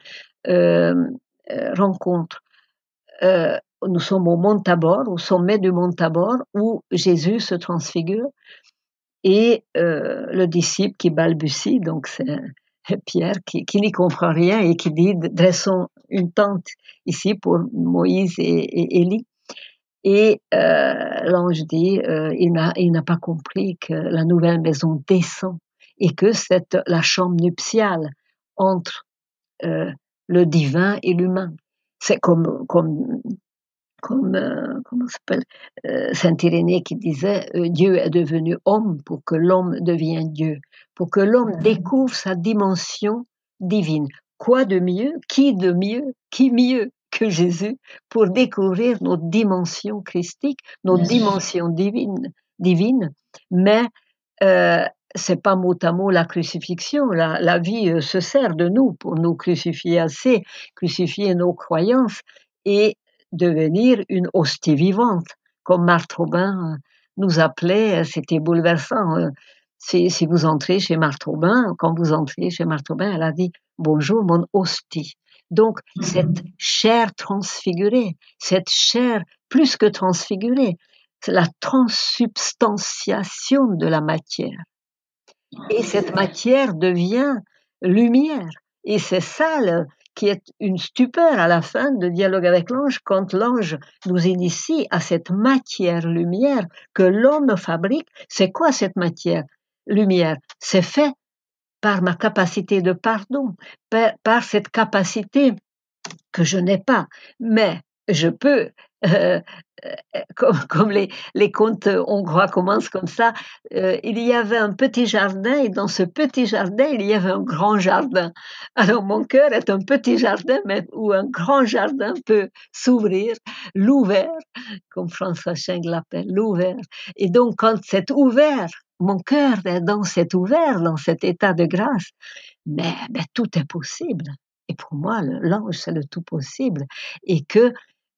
rencontre, nous sommes au Mont Tabor, au sommet du Mont Tabor, où Jésus se transfigure, et le disciple qui balbutie, donc c'est Pierre qui n'y comprend rien et qui dit dressons une tente ici pour Moïse et Élie. Et l'ange dit il n'a pas compris que la nouvelle maison descend et que c'est la chambre nuptiale entre le divin et l'humain. C'est comme comment s'appelle Saint Irénée qui disait Dieu est devenu homme pour que l'homme devienne Dieu, pour que l'homme découvre sa dimension divine. Quoi de mieux, qui mieux que Jésus pour découvrir notre dimension christique, notre dimension divine, mais c'est pas mot à mot la crucifixion, la vie se sert de nous pour nous crucifier assez, crucifier nos croyances et devenir une hostie vivante, comme Marthe Robin nous appelait, c'était bouleversant. Si vous entrez chez Marthe Robin, quand vous entrez chez Marthe Robin, elle a dit « Bonjour mon hostie ». Donc, cette chair transfigurée, cette chair plus que transfigurée, c'est la transsubstantiation de la matière. Et cette matière devient lumière. Et c'est ça qui est une stupeur à la fin de Dialogue avec l'ange, quand l'ange nous initie à cette matière-lumière que l'homme fabrique. C'est quoi cette matière-lumière? C'est fait par ma capacité de pardon, par cette capacité que je n'ai pas, mais je peux, comme les contes hongrois commencent comme ça, il y avait un petit jardin et dans ce petit jardin, il y avait un grand jardin. Alors mon cœur est un petit jardin, mais où un grand jardin peut s'ouvrir, l'ouvert, comme François Scheng l'appelle, l'ouvert. Et donc quand c'est ouvert, mon cœur est dans cet ouvert, dans cet état de grâce, mais tout est possible. Et pour moi, l'ange, c'est le tout possible. Et que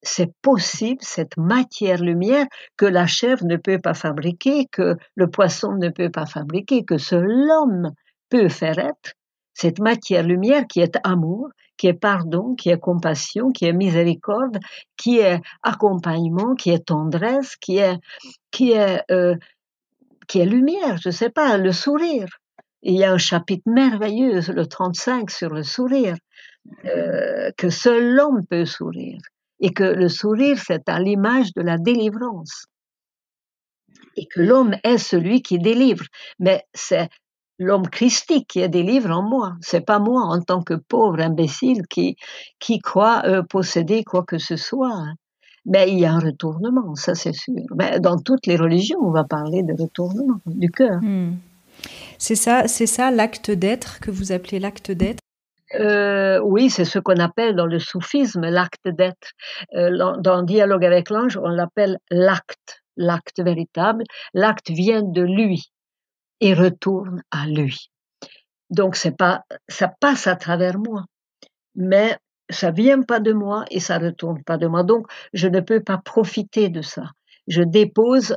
c'est possible, cette matière-lumière que la chèvre ne peut pas fabriquer, que le poisson ne peut pas fabriquer, que seul l'homme peut faire être, cette matière-lumière qui est amour, qui est pardon, qui est compassion, qui est miséricorde, qui est accompagnement, qui est tendresse, qui est, euh, qui est lumière, je sais pas, le sourire. Il y a un chapitre merveilleux, le 35, sur le sourire, que seul l'homme peut sourire. Et que le sourire, c'est à l'image de la délivrance. Et que l'homme est celui qui délivre. Mais c'est l'homme christique qui délivre en moi. C'est pas moi en tant que pauvre imbécile qui croit posséder quoi que ce soit. Hein. Mais il y a un retournement, ça c'est sûr. Mais dans toutes les religions, on va parler de retournement du cœur. C'est ça l'acte d'être que vous appelez l'acte d'être. Oui, c'est ce qu'on appelle dans le soufisme l'acte d'être. Dans Dialogue avec l'ange, on l'appelle l'acte véritable. L'acte vient de lui et retourne à lui. Donc ça passe à travers moi, mais ça vient pas de moi et ça retourne pas de moi. Donc je ne peux pas profiter de ça. Je dépose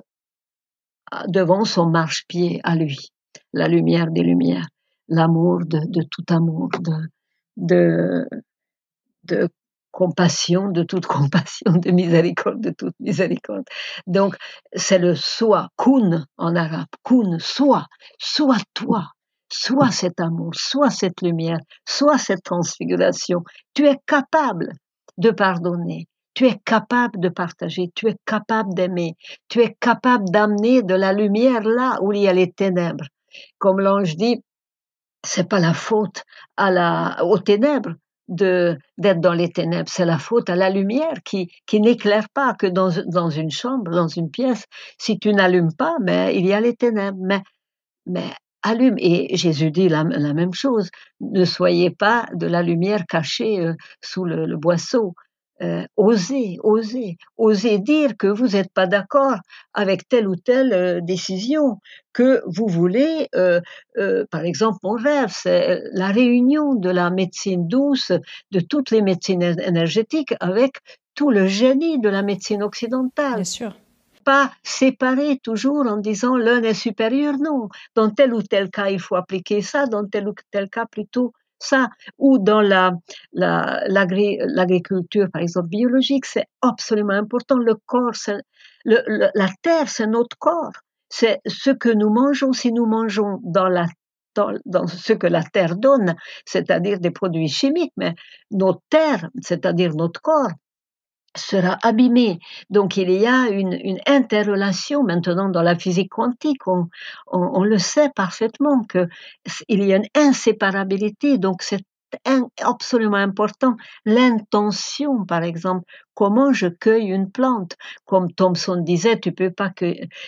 devant son marchepied à lui, la lumière des lumières, l'amour de tout amour, de compassion, de toute compassion, de miséricorde, de toute miséricorde. Donc, c'est le soi, kun en arabe, kun, sois toi, sois cet amour, sois cette lumière, sois cette transfiguration. Tu es capable de pardonner, tu es capable de partager, tu es capable d'aimer, tu es capable d'amener de la lumière là où il y a les ténèbres. Comme l'ange dit, c'est pas la faute aux ténèbres d'être dans les ténèbres, c'est la faute à la lumière qui n'éclaire pas que dans une chambre, dans une pièce. Si tu n'allumes pas, mais il y a les ténèbres. Mais allume. Et Jésus dit la même chose. Ne soyez pas de la lumière cachée sous le boisseau. Osez dire que vous n'êtes pas d'accord avec telle ou telle décision, que vous voulez, par exemple, mon rêve, c'est la réunion de la médecine douce, de toutes les médecines énergétiques avec tout le génie de la médecine occidentale. Bien sûr. Pas séparer toujours en disant l'un est supérieur, non. Dans tel ou tel cas, il faut appliquer ça, dans tel ou tel cas, plutôt ça. Ou dans l'agriculture, par exemple, biologique, c'est absolument important. Le corps, la terre, c'est notre corps. C'est ce que nous mangeons. Si nous mangeons dans ce que la terre donne, c'est-à-dire des produits chimiques, mais notre terre, c'est-à-dire notre corps, sera abîmé. Donc il y a une interrelation maintenant dans la physique quantique. On le sait parfaitement que il y a une inséparabilité. Donc c'est absolument important. L'intention, par exemple, comment je cueille une plante. Comme Thomson disait, tu peux pas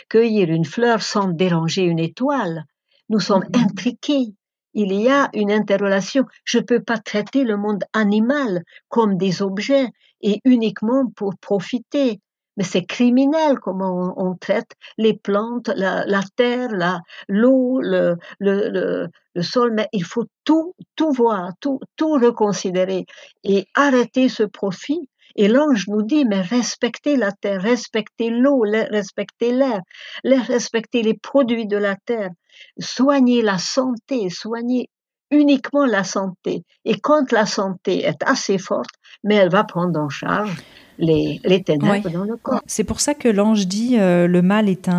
cueillir une fleur sans déranger une étoile. Nous sommes intriqués. Il y a une interrelation. Je peux pas traiter le monde animal comme des objets et uniquement pour profiter. Mais c'est criminel comment on traite les plantes, la terre, l'eau, le sol. Mais il faut tout voir, tout reconsidérer et arrêter ce profit. Et l'ange nous dit, mais respectez la terre, respectez l'eau, respectez l'air, respectez les produits de la terre, soignez la santé, soignez uniquement la santé. Et quand la santé est assez forte, mais elle va prendre en charge les ténèbres dans le corps. C'est pour ça que l'ange dit le mal est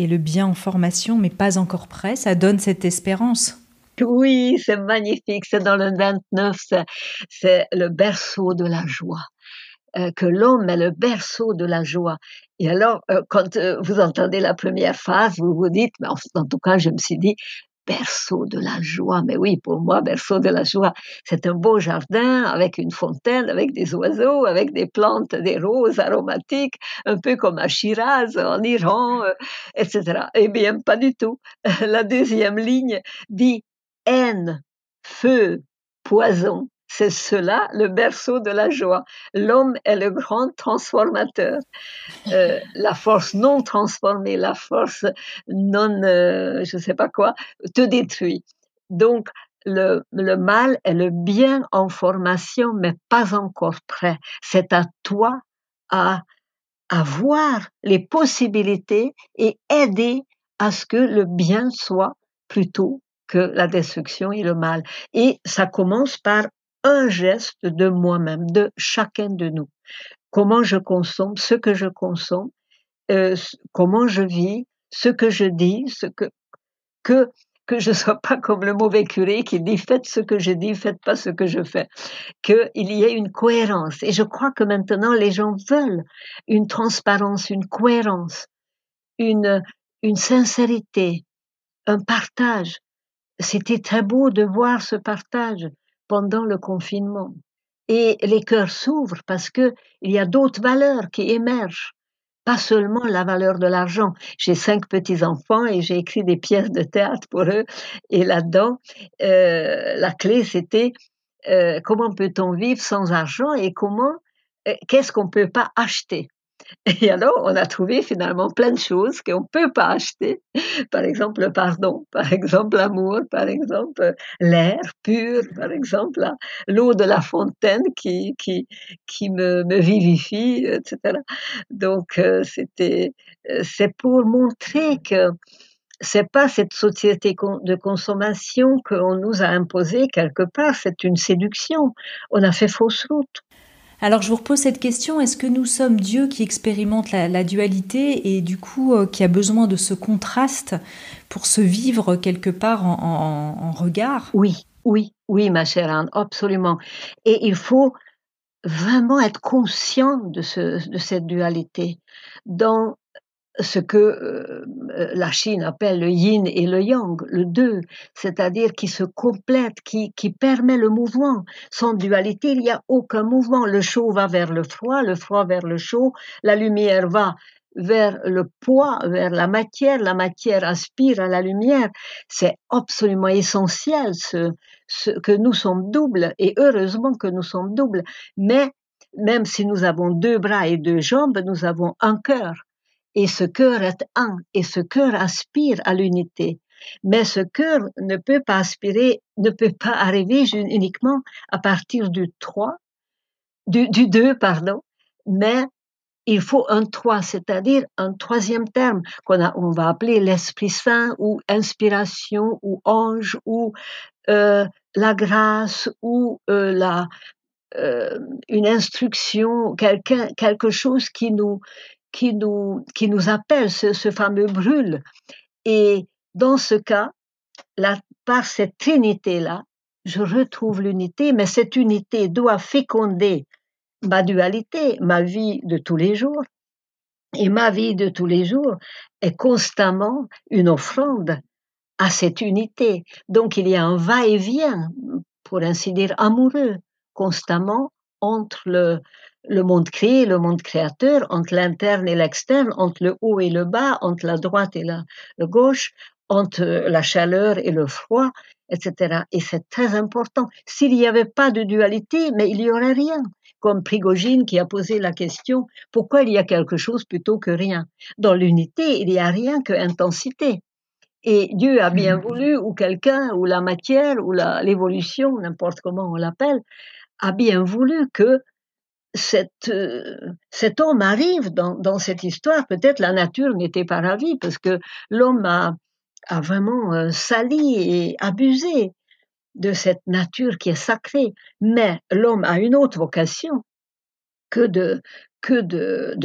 le bien en formation, mais pas encore prêt. Ça donne cette espérance. Oui, c'est magnifique. C'est dans le 29, c'est le berceau de la joie. Que l'homme est le berceau de la joie. Et alors, quand vous entendez la première phrase, vous vous dites, mais en tout cas, je me suis dit, berceau de la joie. Mais oui, pour moi, berceau de la joie, c'est un beau jardin avec une fontaine, avec des oiseaux, avec des plantes, des roses aromatiques, un peu comme à Shiraz, en Iran, etc. Eh bien, pas du tout. La deuxième ligne dit haine, feu, poison. C'est cela, le berceau de la joie. L'homme est le grand transformateur. La force non transformée, la force non, je sais pas quoi, te détruit. Donc, le mal est le bien en formation, mais pas encore prêt. C'est à toi à voir les possibilités et aider à ce que le bien soit plutôt que la destruction et le mal. Et ça commence par un geste de moi-même, de chacun de nous. Comment je consomme, ce que je consomme, comment je vis, ce que je dis, que que je sois pas comme le mauvais curé qui dit faites ce que je dis, faites pas ce que je fais. Qu'il y ait une cohérence. Et je crois que maintenant les gens veulent une transparence, une cohérence, une, une sincérité, un partage. C'était très beau de voir ce partage pendant le confinement. Et les cœurs s'ouvrent parce que il y a d'autres valeurs qui émergent. Pas seulement la valeur de l'argent. J'ai 5 petits-enfants et j'ai écrit des pièces de théâtre pour eux. Et là-dedans, la clé, c'était comment peut-on vivre sans argent et qu'est-ce qu'on ne peut pas acheter. Et alors, on a trouvé finalement plein de choses qu'on ne peut pas acheter. Par exemple, le pardon, par exemple, l'amour, par exemple, l'air pur, par exemple, l'eau de la fontaine qui me vivifie, etc. Donc, c'est pour montrer que c'est pas cette société de consommation qu'on nous a imposée quelque part, c'est une séduction. On a fait fausse route. Alors je vous repose cette question, est-ce que nous sommes Dieu qui expérimente la dualité et du coup qui a besoin de ce contraste pour se vivre quelque part en regard? Oui, ma chère Anne, absolument. Et il faut vraiment être conscient de cette dualité dans ce que la Chine appelle le yin et le yang, le deux, c'est-à-dire qui se complète, qui permet le mouvement. Sans dualité, il n'y a aucun mouvement. Le chaud va vers le froid vers le chaud, la lumière va vers le poids, vers la matière aspire à la lumière. C'est absolument essentiel que nous sommes doubles, et heureusement que nous sommes doubles. Mais même si nous avons 2 bras et 2 jambes, nous avons un cœur. Et ce cœur est un, et ce cœur aspire à l'unité. Mais ce cœur ne peut pas arriver uniquement à partir du 3, du 2, pardon, mais il faut un 3, c'est-à-dire un troisième terme on va appeler l'Esprit Saint ou inspiration ou ange ou la grâce ou une instruction, quelque chose qui nous appelle, ce fameux brûle. Et dans ce cas, par cette trinité-là, je retrouve l'unité, mais cette unité doit féconder ma dualité, ma vie de tous les jours. Et ma vie de tous les jours est constamment une offrande à cette unité. Donc il y a un va-et-vient, pour ainsi dire, amoureux, constamment entre le monde créé, le monde créateur, entre l'interne et l'externe, entre le haut et le bas, entre la droite et la gauche, entre la chaleur et le froid, etc. Et c'est très important. S'il n'y avait pas de dualité, mais il n'y aurait rien. Comme Prigogine qui a posé la question, pourquoi il y a quelque chose plutôt que rien? Dans l'unité, il n'y a rien que intensité. Et Dieu a bien voulu, ou quelqu'un, ou la matière, ou l'évolution, n'importe comment on l'appelle, a bien voulu que cet homme arrive dans cette histoire. Peut-être la nature n'était pas ravie, parce que l'homme a vraiment sali et abusé de cette nature qui est sacrée. Mais l'homme a une autre vocation que de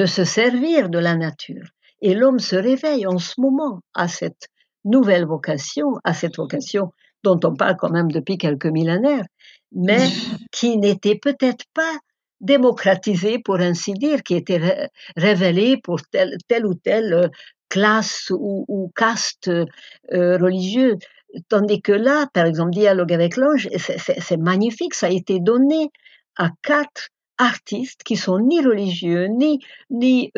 se servir de la nature. Et l'homme se réveille en ce moment à cette nouvelle vocation, à cette vocation dont on parle quand même depuis quelques millénaires, mais qui n'était peut-être pas démocratisée, pour ainsi dire, qui était révélée pour telle ou telle classe ou caste religieuse. Tandis que là, par exemple, Dialogue avec l'ange, c'est magnifique, ça a été donné à 4 artistes qui sont ni religieux, ni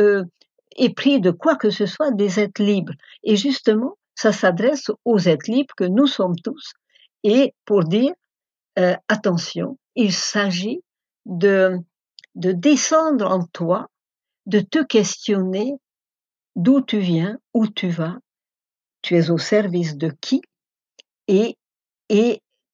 épris de quoi que ce soit, des êtres libres. Et justement, ça s'adresse aux êtres libres que nous sommes tous. Et pour dire, attention, il s'agit de descendre en toi, de te questionner d'où tu viens, où tu vas, tu es au service de qui, et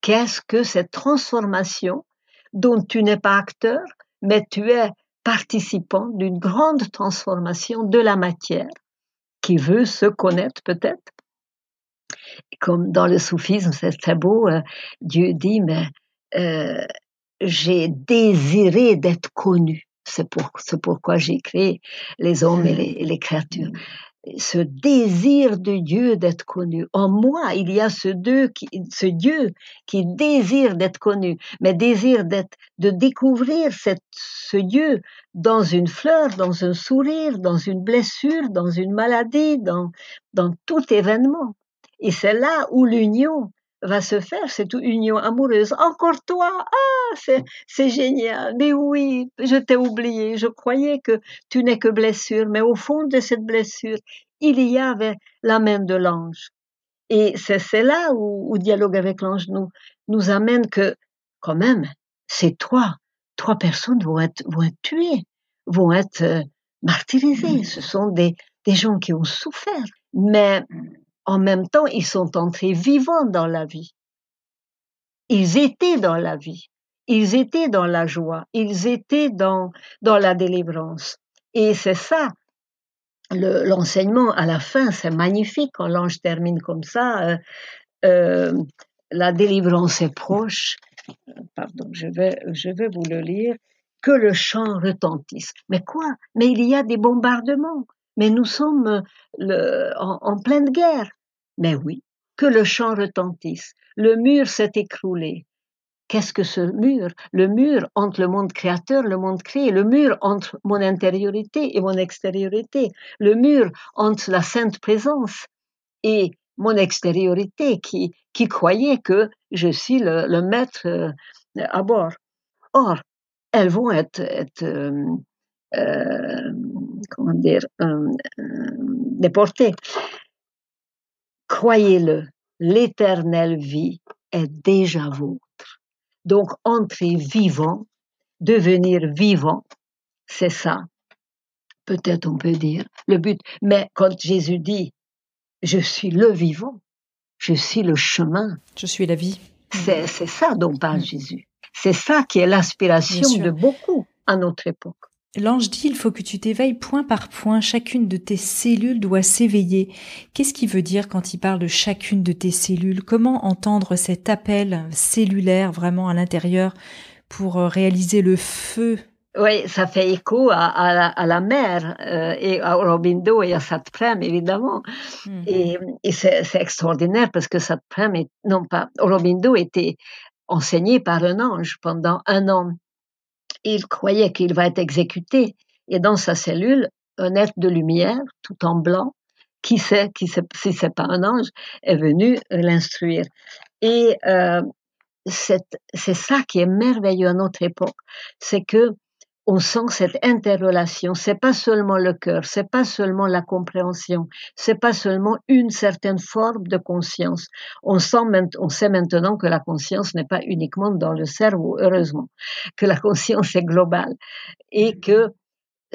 qu'est-ce que cette transformation dont tu n'es pas acteur, mais tu es participants d'une grande transformation de la matière qui veut se connaître peut-être. Comme dans le soufisme, c'est très beau, Dieu dit, mais j'ai désiré d'être connu. C'est pourquoi j'ai créé les hommes et les créatures. Ce désir de Dieu d'être connu. En moi, il y a ce Dieu qui désire d'être connu, mais désire de découvrir ce Dieu dans une fleur, dans un sourire, dans une blessure, dans une maladie, dans tout événement. Et c'est là où l'union va se faire, cette union amoureuse. Encore toi, c'est génial, mais oui, je t'ai oublié, je croyais que tu n'es que blessure, mais au fond de cette blessure, il y avait la main de l'ange. Et c'est là où dialogue avec l'ange nous amène que, quand même, ces trois personnes vont être tuées, vont être martyrisées. Ce sont des gens qui ont souffert, mais en même temps, ils sont entrés vivants dans la vie. Ils étaient dans la vie. Ils étaient dans la joie. Ils étaient dans la délivrance. Et c'est ça, l'enseignement à la fin, c'est magnifique quand l'ange termine comme ça. La délivrance est proche. Pardon, je vais vous le lire. Que le chant retentisse. Mais quoi? Mais il y a des bombardements. Mais nous sommes en pleine guerre. Mais oui, que le chant retentisse. Le mur s'est écroulé. Qu'est-ce que ce mur? Le mur entre le monde créateur, le monde créé, le mur entre mon intériorité et mon extériorité, le mur entre la sainte présence et mon extériorité qui croyait que je suis le maître à bord. Or, elles vont être comment dire, déportées. Croyez-le, l'éternelle vie est déjà vôtre. Donc, entrer vivant, devenir vivant, c'est ça, peut-être on peut dire, le but. Mais quand Jésus dit, je suis le vivant, je suis le chemin. Je suis la vie. C'est ça dont parle Jésus. C'est ça qui est l'aspiration de beaucoup à notre époque. L'ange dit, il faut que tu t'éveilles point par point, chacune de tes cellules doit s'éveiller. Qu'est-ce qu'il veut dire quand il parle de chacune de tes cellules? Comment entendre cet appel cellulaire vraiment à l'intérieur pour réaliser le feu? Oui, ça fait écho à la mer et à Aurobindo et à Satprem, évidemment. Et c'est extraordinaire parce que Satprem, Aurobindo était enseigné par un ange pendant 1 an. Il croyait qu'il va être exécuté. Et dans sa cellule, un être de lumière, tout en blanc, qui sait si c'est pas un ange, est venu l'instruire. Et c'est ça qui est merveilleux à notre époque, c'est que on sent cette interrelation. C'est pas seulement le cœur, c'est pas seulement la compréhension, c'est pas seulement une certaine forme de conscience. On sait maintenant que la conscience n'est pas uniquement dans le cerveau, heureusement, que la conscience est globale et que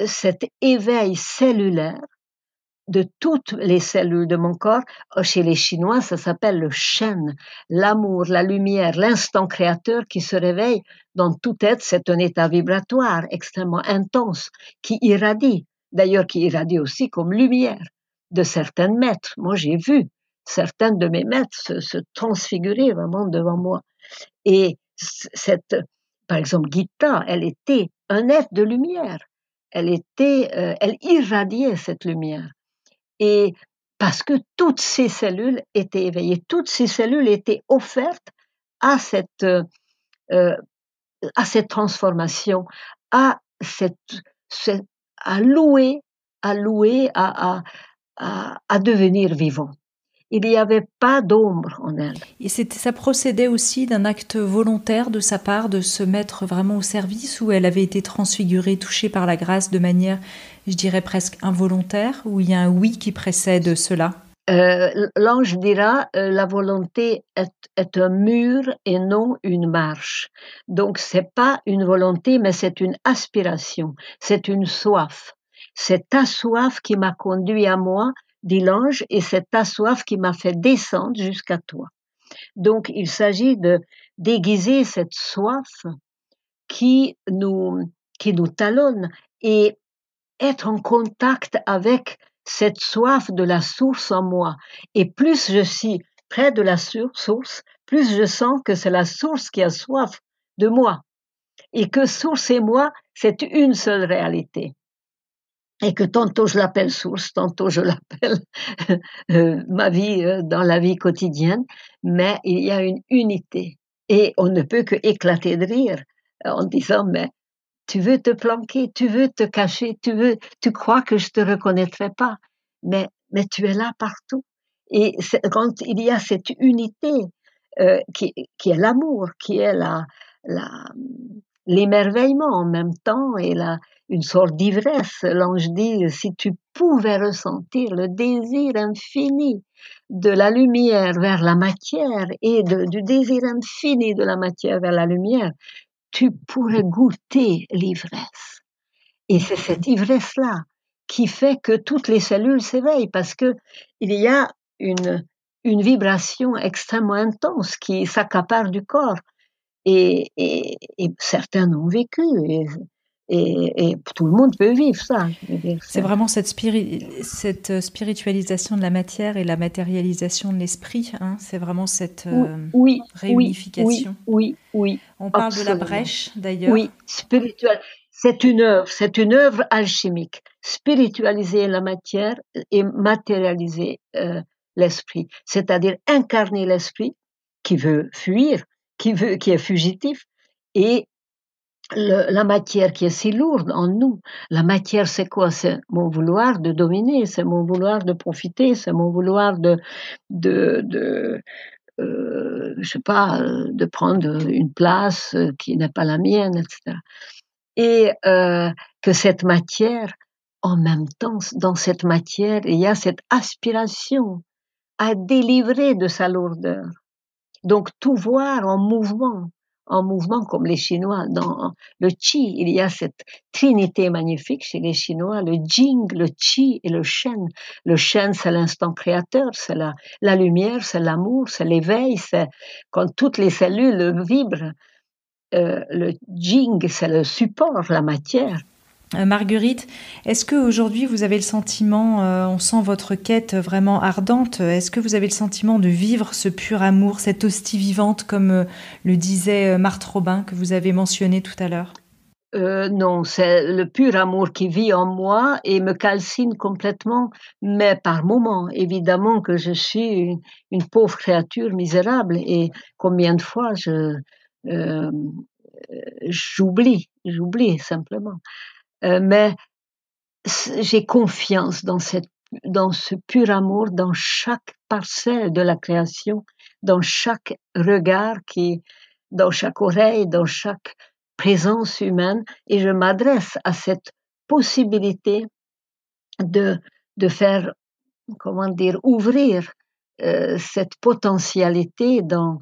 cet éveil cellulaire de toutes les cellules de mon corps, chez les Chinois, ça s'appelle le Shen, l'amour, la lumière, l'instant créateur qui se réveille dans tout être. C'est un état vibratoire extrêmement intense qui irradie, d'ailleurs qui irradie aussi comme lumière de certains maîtres. Moi, j'ai vu certains de mes maîtres se transfigurer vraiment devant moi. Et par exemple, Gita, elle était un être de lumière. Elle irradiait cette lumière. Et parce que toutes ces cellules étaient éveillées, toutes ces cellules étaient offertes à cette transformation, à louer, à devenir vivant. Il n'y avait pas d'ombre en elle. Et ça procédait aussi d'un acte volontaire de sa part de se mettre vraiment au service, ou elle avait été transfigurée, touchée par la grâce de manière, je dirais presque involontaire, ou il y a un oui qui précède cela? L'ange dira la volonté est un mur et non une marche. Donc c'est pas une volonté, mais c'est une aspiration, c'est une soif. C'est ta soif qui m'a conduit à moi, dit l'ange, et c'est ta soif qui m'a fait descendre jusqu'à toi. Donc il s'agit de déguiser cette soif qui nous qui nous talonne, et être en contact avec cette soif de la source en moi. Et plus je suis près de la source, plus je sens que c'est la source qui a soif de moi. Et que source et moi, c'est une seule réalité. Et que tantôt je l'appelle source, tantôt je l'appelle ma vie dans la vie quotidienne, mais il y a une unité. Et on ne peut que éclater de rire en disant, mais tu veux te planquer, tu veux te cacher, tu crois que je te reconnaîtrai pas, mais tu es là partout. Et quand il y a cette unité qui est l'amour, qui est l'émerveillement en même temps et une sorte d'ivresse. L'ange dit, si tu pouvais ressentir le désir infini de la lumière vers la matière et du désir infini de la matière vers la lumière, tu pourrais goûter l'ivresse. Et c'est cette ivresse-là qui fait que toutes les cellules s'éveillent, parce que il y a une vibration extrêmement intense qui s'accapare du corps. Et certains l'ont vécu, et tout le monde peut vivre ça. Je veux dire, c'est vraiment cette spiritualisation de la matière et la matérialisation de l'esprit, hein, c'est vraiment cette réunification. Oui, on parle de la brèche, d'ailleurs. Oui, spirituel. C'est une œuvre alchimique. Spiritualiser la matière et matérialiser l'esprit, c'est-à-dire incarner l'esprit qui veut fuir, qui est fugitif, et la matière qui est si lourde en nous. La matière, c'est quoi? C'est mon vouloir de dominer, c'est mon vouloir de profiter, c'est mon vouloir je sais pas, de prendre une place qui n'est pas la mienne, etc. Et que cette matière, en même temps, dans cette matière, il y a cette aspiration à délivrer de sa lourdeur. Donc tout voir en mouvement comme les Chinois. Dans le Qi, il y a cette trinité magnifique chez les Chinois, le Jing, le Qi et le Shen. Le Shen, c'est l'instant créateur, c'est la lumière, c'est l'amour, c'est l'éveil, c'est quand toutes les cellules vibrent. Le Jing, c'est le support, la matière. Marguerite, est-ce qu'aujourd'hui vous avez le sentiment, on sent votre quête vraiment ardente, est-ce que vous avez le sentiment de vivre ce pur amour, cette hostie vivante, comme le disait Marthe Robin, que vous avez mentionné tout à l'heure? Non, c'est le pur amour qui vit en moi et me calcine complètement, mais par moments. Évidemment que je suis une pauvre créature misérable, et combien de fois j'oublie simplement. Mais j'ai confiance dans ce pur amour, dans chaque parcelle de la création, dans chaque regard dans chaque oreille, dans chaque présence humaine, et je m'adresse à cette possibilité de faire, comment dire, ouvrir cette potentialité dans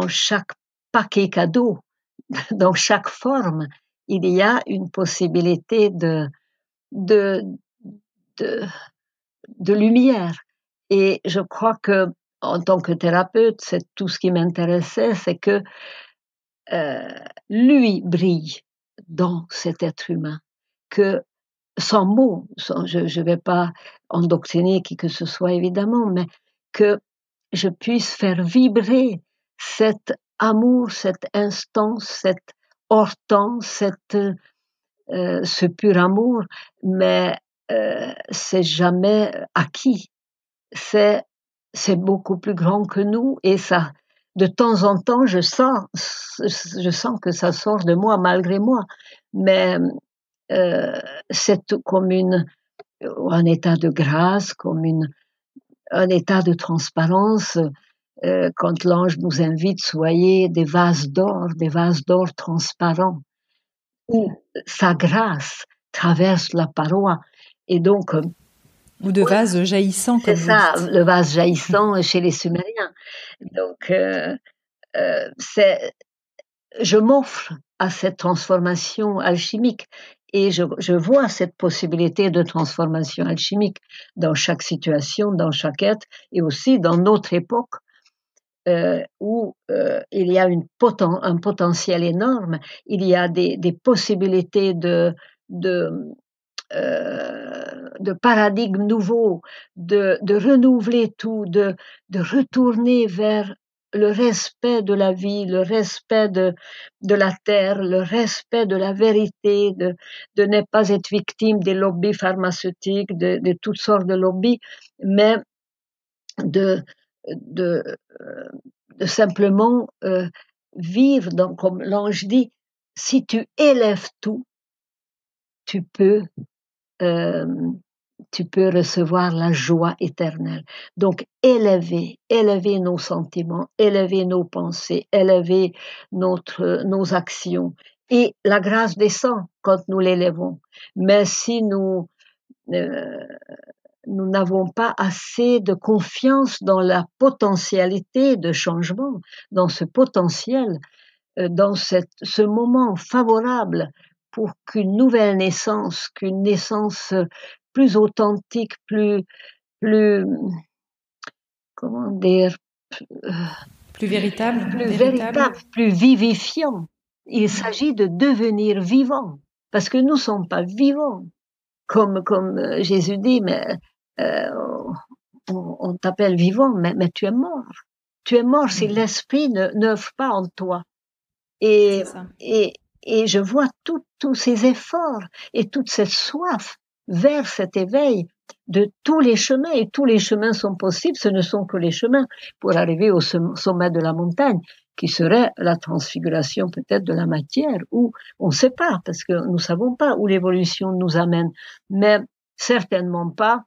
chaque paquet cadeau, dans chaque forme. Il y a une possibilité de lumière. Et je crois que, en tant que thérapeute, c'est tout ce qui m'intéressait, c'est que lui brille dans cet être humain, que sans mots, je vais pas endoctriner qui que ce soit évidemment, mais que je puisse faire vibrer cet amour, cette instance, cette hortense, ce pur amour, mais c'est jamais acquis. C'est beaucoup plus grand que nous, et ça, de temps en temps, je sens que ça sort de moi malgré moi, mais c'est comme un état de grâce, comme un état de transparence. Quand l'ange nous invite, soyez des vases d'or transparents, où sa grâce traverse la paroi. Et donc, ou de vase jaillissant, comme vous dites. C'est ça, le vase jaillissant chez les Sumériens. Donc, je m'offre à cette transformation alchimique, et je vois cette possibilité de transformation alchimique dans chaque situation, dans chaque être, et aussi dans notre époque. où il y a un potentiel énorme, il y a des possibilités de paradigmes nouveaux, de renouveler tout, de retourner vers le respect de la vie, le respect de la terre, le respect de la vérité, de ne pas être victime des lobbies pharmaceutiques, de toutes sortes de lobbies, mais de de simplement vivre comme l'ange dit, si tu élèves tout, tu peux recevoir la joie éternelle. Donc, élever nos sentiments, élever nos pensées, élever nos actions. Et la grâce descend quand nous l'élevons. Mais si nous n'avons pas assez de confiance dans la potentialité de changement, dans ce potentiel, dans ce moment favorable pour qu'une nouvelle naissance, qu'une naissance plus authentique, plus comment dire, plus véritable, plus vivifiant. Il s'agit de devenir vivant, parce que nous ne sommes pas vivants. Comme Jésus dit, mais on t'appelle vivant, mais tu es mort. Tu es mort si l'esprit n'œuvre pas en toi. Et je vois tous ces efforts et toute cette soif vers cet éveil de tous les chemins, et tous les chemins sont possibles, ce ne sont que les chemins pour arriver au sommet de la montagne, qui serait la transfiguration peut-être de la matière, ou on ne sait pas, parce que nous ne savons pas où l'évolution nous amène, mais certainement pas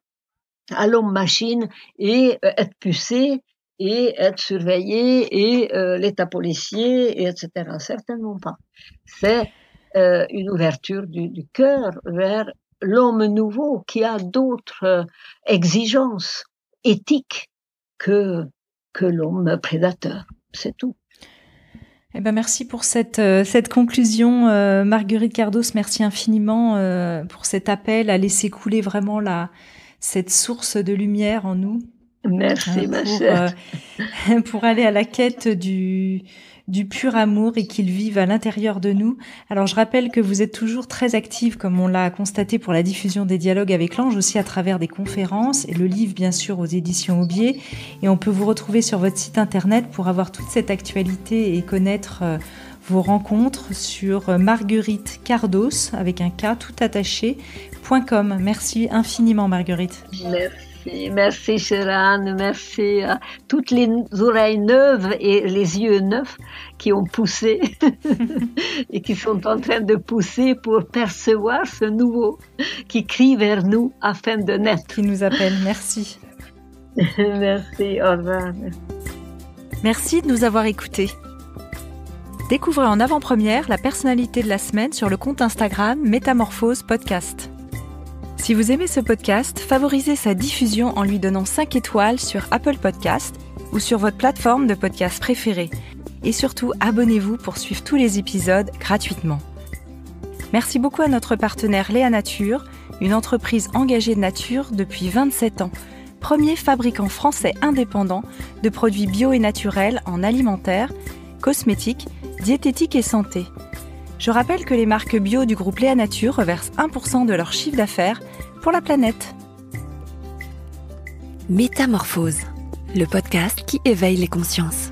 à l'homme-machine et être pucé et être surveillé et l'état policier, et etc. Certainement pas. C'est une ouverture du cœur vers l'homme nouveau qui a d'autres exigences éthiques que l'homme prédateur. C'est tout. Eh ben merci pour cette conclusion, Marguerite Cardos. Merci infiniment pour cet appel à laisser couler vraiment cette source de lumière en nous. Merci, ma chère. Pour aller à la quête du pur amour et qu'il vive à l'intérieur de nous. Alors, je rappelle que vous êtes toujours très active, comme on l'a constaté pour la diffusion des dialogues avec l'ange, aussi à travers des conférences et le livre, bien sûr, aux éditions Aubier. Et on peut vous retrouver sur votre site internet pour avoir toute cette actualité et connaître vos rencontres sur Marguerite Cardos, avec un K tout attaché, .com. Merci infiniment, Marguerite. Merci chère Anne, merci à toutes les oreilles neuves et les yeux neufs qui ont poussé et qui sont en train de pousser pour percevoir ce nouveau qui crie vers nous afin de naître. Qui nous appelle, merci. Merci, au revoir. Merci de nous avoir écoutés. Découvrez en avant-première la personnalité de la semaine sur le compte Instagram Métamorphose Podcast. Si vous aimez ce podcast, favorisez sa diffusion en lui donnant 5 étoiles sur Apple Podcast ou sur votre plateforme de podcast préférée. Et surtout, abonnez-vous pour suivre tous les épisodes gratuitement. Merci beaucoup à notre partenaire Léa Nature, une entreprise engagée de nature depuis 27 ans. Premier fabricant français indépendant de produits bio et naturels en alimentaire, cosmétiques, diététique et santé. Je rappelle que les marques bio du groupe Léa Nature reversent 1% de leur chiffre d'affaires pour la planète. Métamorphose, le podcast qui éveille les consciences.